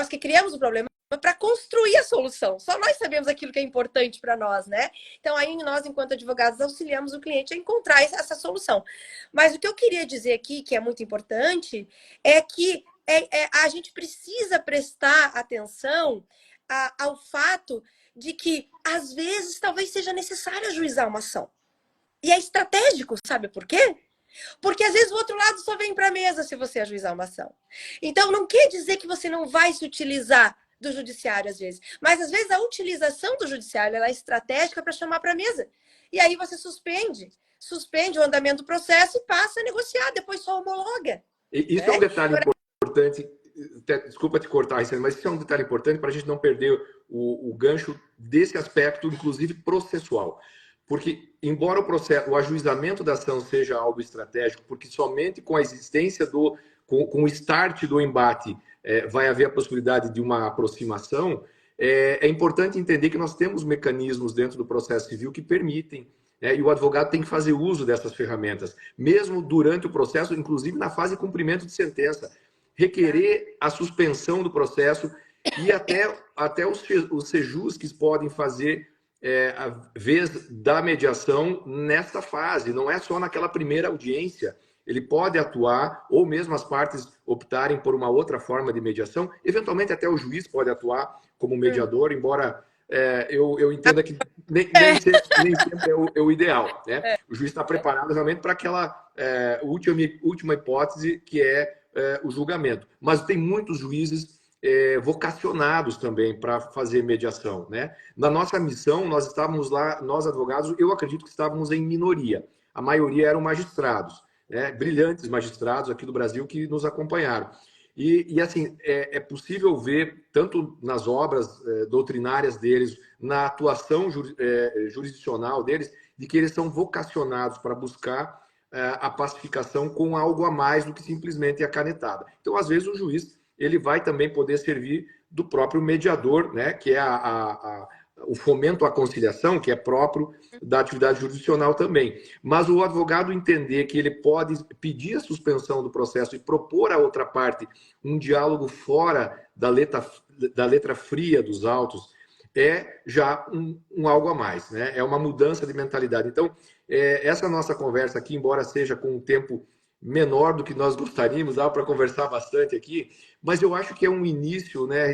[SPEAKER 2] que criamos o problema, para construir a solução. Só nós sabemos aquilo que é importante para nós, né? Então, aí nós, enquanto advogados, auxiliamos o cliente a encontrar essa solução. Mas o que eu queria dizer aqui, que é muito importante, é que a gente precisa prestar atenção ao fato de que, às vezes, talvez seja necessário ajuizar uma ação. E é estratégico, sabe por quê? Porque às vezes o outro lado só vem para a mesa se você ajuizar uma ação. Então, não quer dizer que você não vai se utilizar do judiciário às vezes. Mas às vezes a utilização do judiciário ela é estratégica para chamar para a mesa. E aí você suspende o andamento do processo e passa a negociar, depois só homologa.
[SPEAKER 1] Isso é um detalhe importante. Desculpa te cortar, mas isso é um detalhe importante para a gente não perder o gancho desse aspecto, inclusive processual. Porque, embora o ajuizamento da ação seja algo estratégico, porque somente com a existência com o start do embate vai haver a possibilidade de uma aproximação, é importante entender que nós temos mecanismos dentro do processo civil que permitem, e o advogado tem que fazer uso dessas ferramentas, mesmo durante o processo, inclusive na fase de cumprimento de sentença, requerer a suspensão do processo e até os sejus que podem fazer a vez da mediação nessa fase, não é só naquela primeira audiência. Ele pode atuar, ou mesmo as partes optarem por uma outra forma de mediação, eventualmente até o juiz pode atuar como mediador, embora eu entenda que nem sempre é o ideal, né? O juiz está preparado realmente para aquela última hipótese, que é o julgamento. Mas tem muitos juízes vocacionados também para fazer mediação, né? Na nossa missão, nós estávamos lá, nós advogados, eu acredito que estávamos em minoria. A maioria eram magistrados, né? Brilhantes magistrados aqui do Brasil que nos acompanharam. E assim, é possível ver, tanto nas obras doutrinárias deles, na atuação jurisdicional deles, de que eles são vocacionados para buscar a pacificação com algo a mais do que simplesmente a canetada. Então, às vezes, o juiz ele vai também poder servir do próprio mediador, né, que é o fomento à conciliação, que é próprio da atividade jurisdicional também. Mas o advogado entender que ele pode pedir a suspensão do processo e propor à outra parte um diálogo fora da letra fria dos autos é já um algo a mais, né? É uma mudança de mentalidade. Então, essa nossa conversa aqui, embora seja com um tempo menor do que nós gostaríamos, dá para conversar bastante aqui, mas eu acho que é um início, né,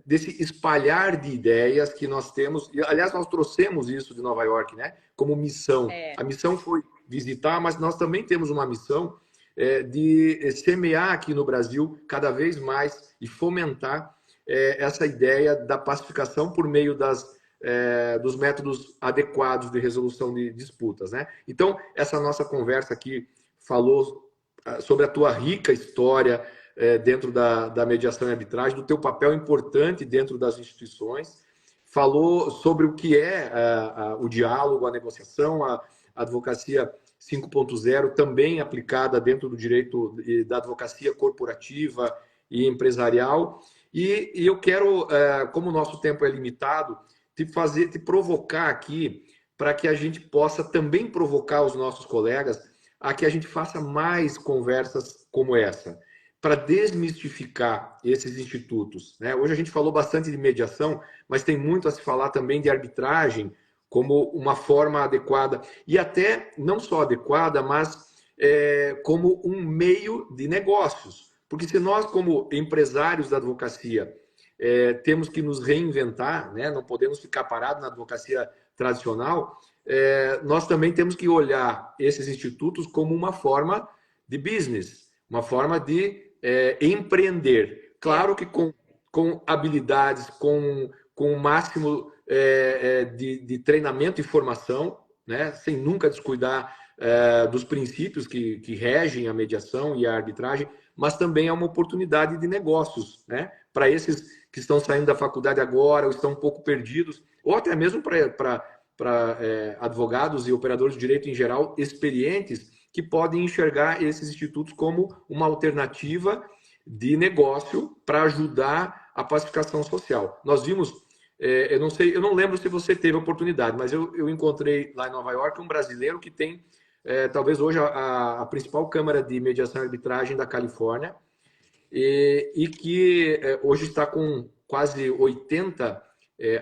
[SPEAKER 1] desse espalhar de ideias que nós temos. Aliás, nós trouxemos isso de Nova York, né, como missão. A missão foi visitar, mas nós também temos uma missão de semear aqui no Brasil cada vez mais e fomentar essa ideia da pacificação por meio dos métodos adequados de resolução de disputas, né? Então, essa nossa conversa aqui falou sobre a tua rica história dentro da mediação e arbitragem, do teu papel importante dentro das instituições, falou sobre o que é o diálogo, a negociação, a advocacia 5.0, também aplicada dentro do direito da advocacia corporativa e empresarial. E eu quero, como o nosso tempo é limitado, te provocar aqui para que a gente possa também provocar os nossos colegas a que a gente faça mais conversas como essa, para desmistificar esses institutos, né? Hoje a gente falou bastante de mediação, mas tem muito a se falar também de arbitragem como uma forma adequada, e até não só adequada, mas como um meio de negócios. Porque se nós, como empresários da advocacia, temos que nos reinventar, né? Não podemos ficar parados na advocacia tradicional, nós também temos que olhar esses institutos como uma forma de business, uma forma de empreender. Claro que com habilidades, com o máximo de treinamento e formação, né? Sem nunca descuidar dos princípios que regem a mediação e a arbitragem, mas também é uma oportunidade de negócios, né? Para esses que estão saindo da faculdade agora ou estão um pouco perdidos, ou até mesmo para advogados e operadores de direito em geral experientes que podem enxergar esses institutos como uma alternativa de negócio para ajudar a pacificação social. Nós vimos, eu não lembro se você teve oportunidade, mas eu encontrei lá em Nova York um brasileiro que tem talvez hoje a principal Câmara de Mediação e Arbitragem da Califórnia, e que hoje está com quase 80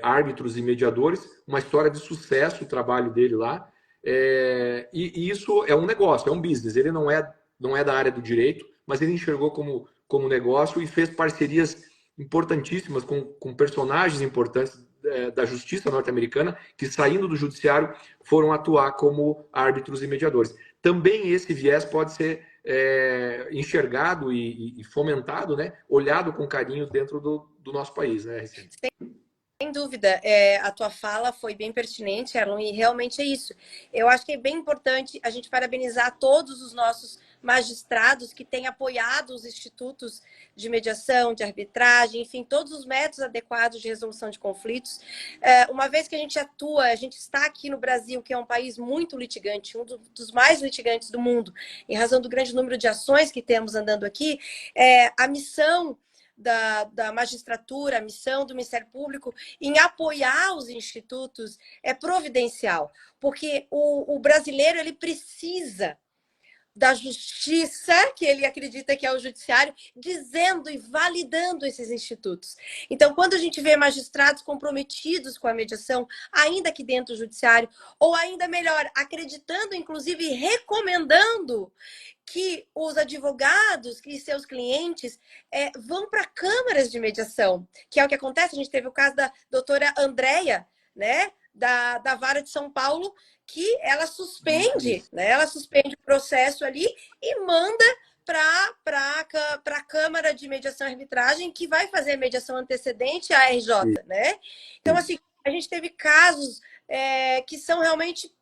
[SPEAKER 1] árbitros e mediadores, uma história de sucesso o trabalho dele lá, e isso é um negócio, é um business. Ele não é da área do direito, mas ele enxergou como negócio e fez parcerias importantíssimas com personagens importantes da justiça norte-americana que, saindo do judiciário, foram atuar como árbitros e mediadores. Também esse viés pode ser enxergado e fomentado, né? Olhado com carinho dentro do nosso país, né, Ricine?
[SPEAKER 2] Sem dúvida, a tua fala foi bem pertinente, Erlon, e realmente é isso. Eu acho que é bem importante a gente parabenizar todos os nossos magistrados que têm apoiado os institutos de mediação, de arbitragem, enfim, todos os métodos adequados de resolução de conflitos. Uma vez que a gente está aqui no Brasil, que é um país muito litigante, um dos mais litigantes do mundo, em razão do grande número de ações que temos andando aqui, a missão da magistratura, a missão do Ministério Público em apoiar os institutos é providencial, porque o brasileiro ele precisa da justiça, que ele acredita que é o judiciário, dizendo e validando esses institutos. Então, quando a gente vê magistrados comprometidos com a mediação, ainda aqui dentro do judiciário, ou ainda melhor, acreditando, inclusive recomendando que os advogados e seus clientes vão para câmaras de mediação, que é o que acontece. A gente teve o caso da doutora Andréia, né, da Vara de São Paulo, que ela suspende, né, ela suspende o processo ali e manda para a Câmara de Mediação e Arbitragem, que vai fazer a mediação antecedente à RJ, né? Então, assim, a gente teve casos que são realmente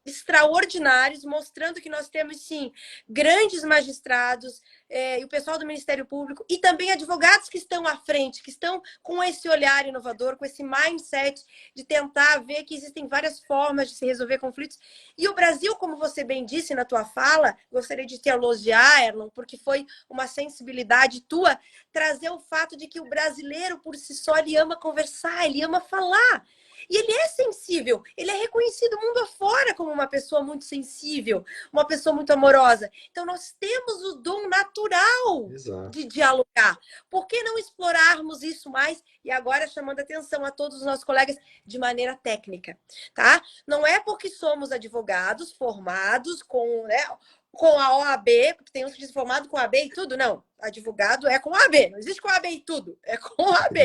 [SPEAKER 2] extraordinários, mostrando que nós temos, sim, grandes magistrados, e o pessoal do Ministério Público, e também advogados que estão à frente, que estão com esse olhar inovador, com esse mindset de tentar ver que existem várias formas de se resolver conflitos. E o Brasil, como você bem disse na tua fala, gostaria de te elogiar, Erlon, porque foi uma sensibilidade tua, trazer o fato de que o brasileiro, por si só, ele ama conversar, ele ama falar. E ele é sensível, ele é reconhecido mundo afora como uma pessoa muito sensível, uma pessoa muito amorosa. Então, nós temos o dom natural de dialogar. Por que não explorarmos isso mais? E agora, chamando a atenção a todos os nossos colegas de maneira técnica, tá? Não é porque somos advogados formados com, né, com a OAB, porque tem uns que dizem formado com a AB e tudo, não. Advogado é com a AB, não existe com a AB e tudo, é com a AB.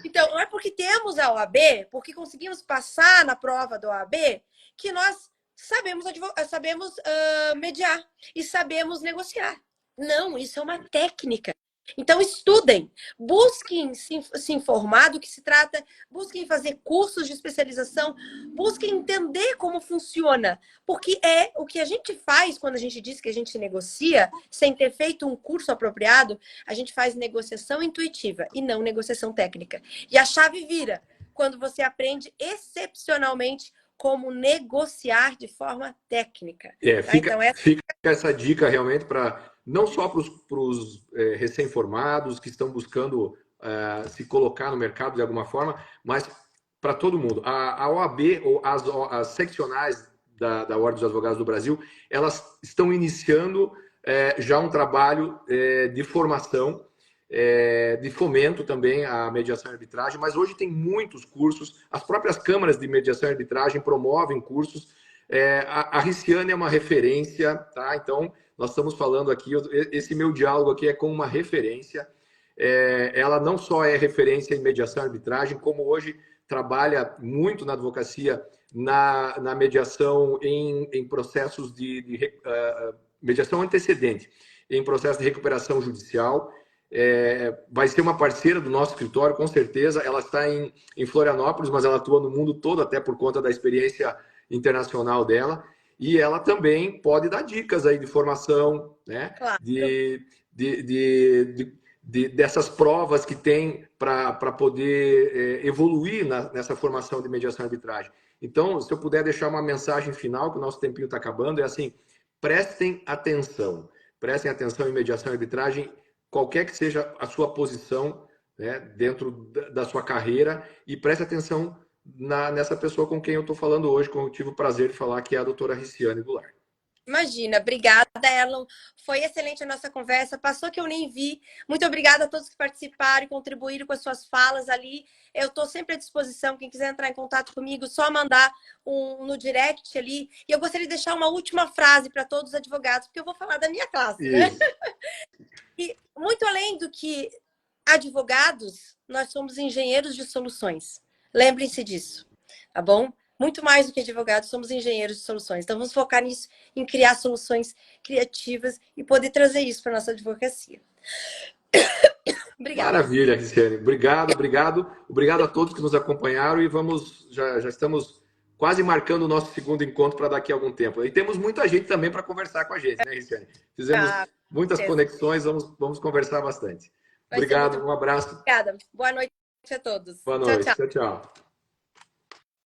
[SPEAKER 2] Então, não é porque temos a OAB, porque conseguimos passar na prova da OAB, que nós sabemos mediar e sabemos negociar. Não, isso é uma técnica. Então, estudem, busquem se informar do que se trata, busquem fazer cursos de especialização, busquem entender como funciona. Porque é o que a gente faz quando a gente diz que a gente negocia, sem ter feito um curso apropriado, a gente faz negociação intuitiva e não negociação técnica. E a chave vira quando você aprende excepcionalmente como negociar de forma técnica.
[SPEAKER 1] Fica essa dica realmente para não só para os recém-formados que estão buscando se colocar no mercado de alguma forma, mas para todo mundo. A OAB, ou as seccionais da Ordem dos Advogados do Brasil, elas estão iniciando já um trabalho de formação, de fomento também à mediação e arbitragem, mas hoje tem muitos cursos, as próprias câmaras de mediação e arbitragem promovem cursos. A Riciane é uma referência, tá? Então, nós estamos falando aqui, esse meu diálogo aqui é com uma referência. Ela não só é referência em mediação e arbitragem, como hoje trabalha muito na advocacia, na mediação em processos de mediação antecedente, em processo de recuperação judicial. Vai ser uma parceira do nosso escritório, com certeza. Ela está em Florianópolis, mas ela atua no mundo todo, até por conta da experiência internacional dela. E ela também pode dar dicas aí de formação, né?
[SPEAKER 2] Claro.
[SPEAKER 1] Dessas provas que tem para poder evoluir nessa formação de mediação e arbitragem. Então, se eu puder deixar uma mensagem final, que o nosso tempinho está acabando, é assim: prestem atenção em mediação e arbitragem, qualquer que seja a sua posição, né, dentro da sua carreira, e preste atenção nessa pessoa com quem eu estou falando hoje, que eu tive o prazer de falar, que é a doutora Riciane Goulart.
[SPEAKER 2] Imagina, obrigada, Erlon. Foi excelente a nossa conversa. Passou que eu nem vi. Muito obrigada a todos que participaram e contribuíram com as suas falas ali. Eu estou sempre à disposição. Quem quiser entrar em contato comigo, só mandar no direct ali. E eu gostaria de deixar uma última frase para todos os advogados, porque eu vou falar da minha classe, né? E muito além do que advogados, nós somos engenheiros de soluções. Lembrem-se disso, tá bom? Muito mais do que advogados, somos engenheiros de soluções. Então, vamos focar nisso, em criar soluções criativas e poder trazer isso para a nossa advocacia. Obrigada.
[SPEAKER 1] Maravilha, Riciane. Obrigado. Obrigado a todos que nos acompanharam e já estamos quase marcando o nosso segundo encontro para daqui a algum tempo. E temos muita gente também para conversar com a gente, né, Riciane? Fizemos muitas conexões, vamos conversar bastante. Obrigado, um abraço.
[SPEAKER 2] Obrigada. Boa noite a todos.
[SPEAKER 1] Boa noite. Tchau, tchau.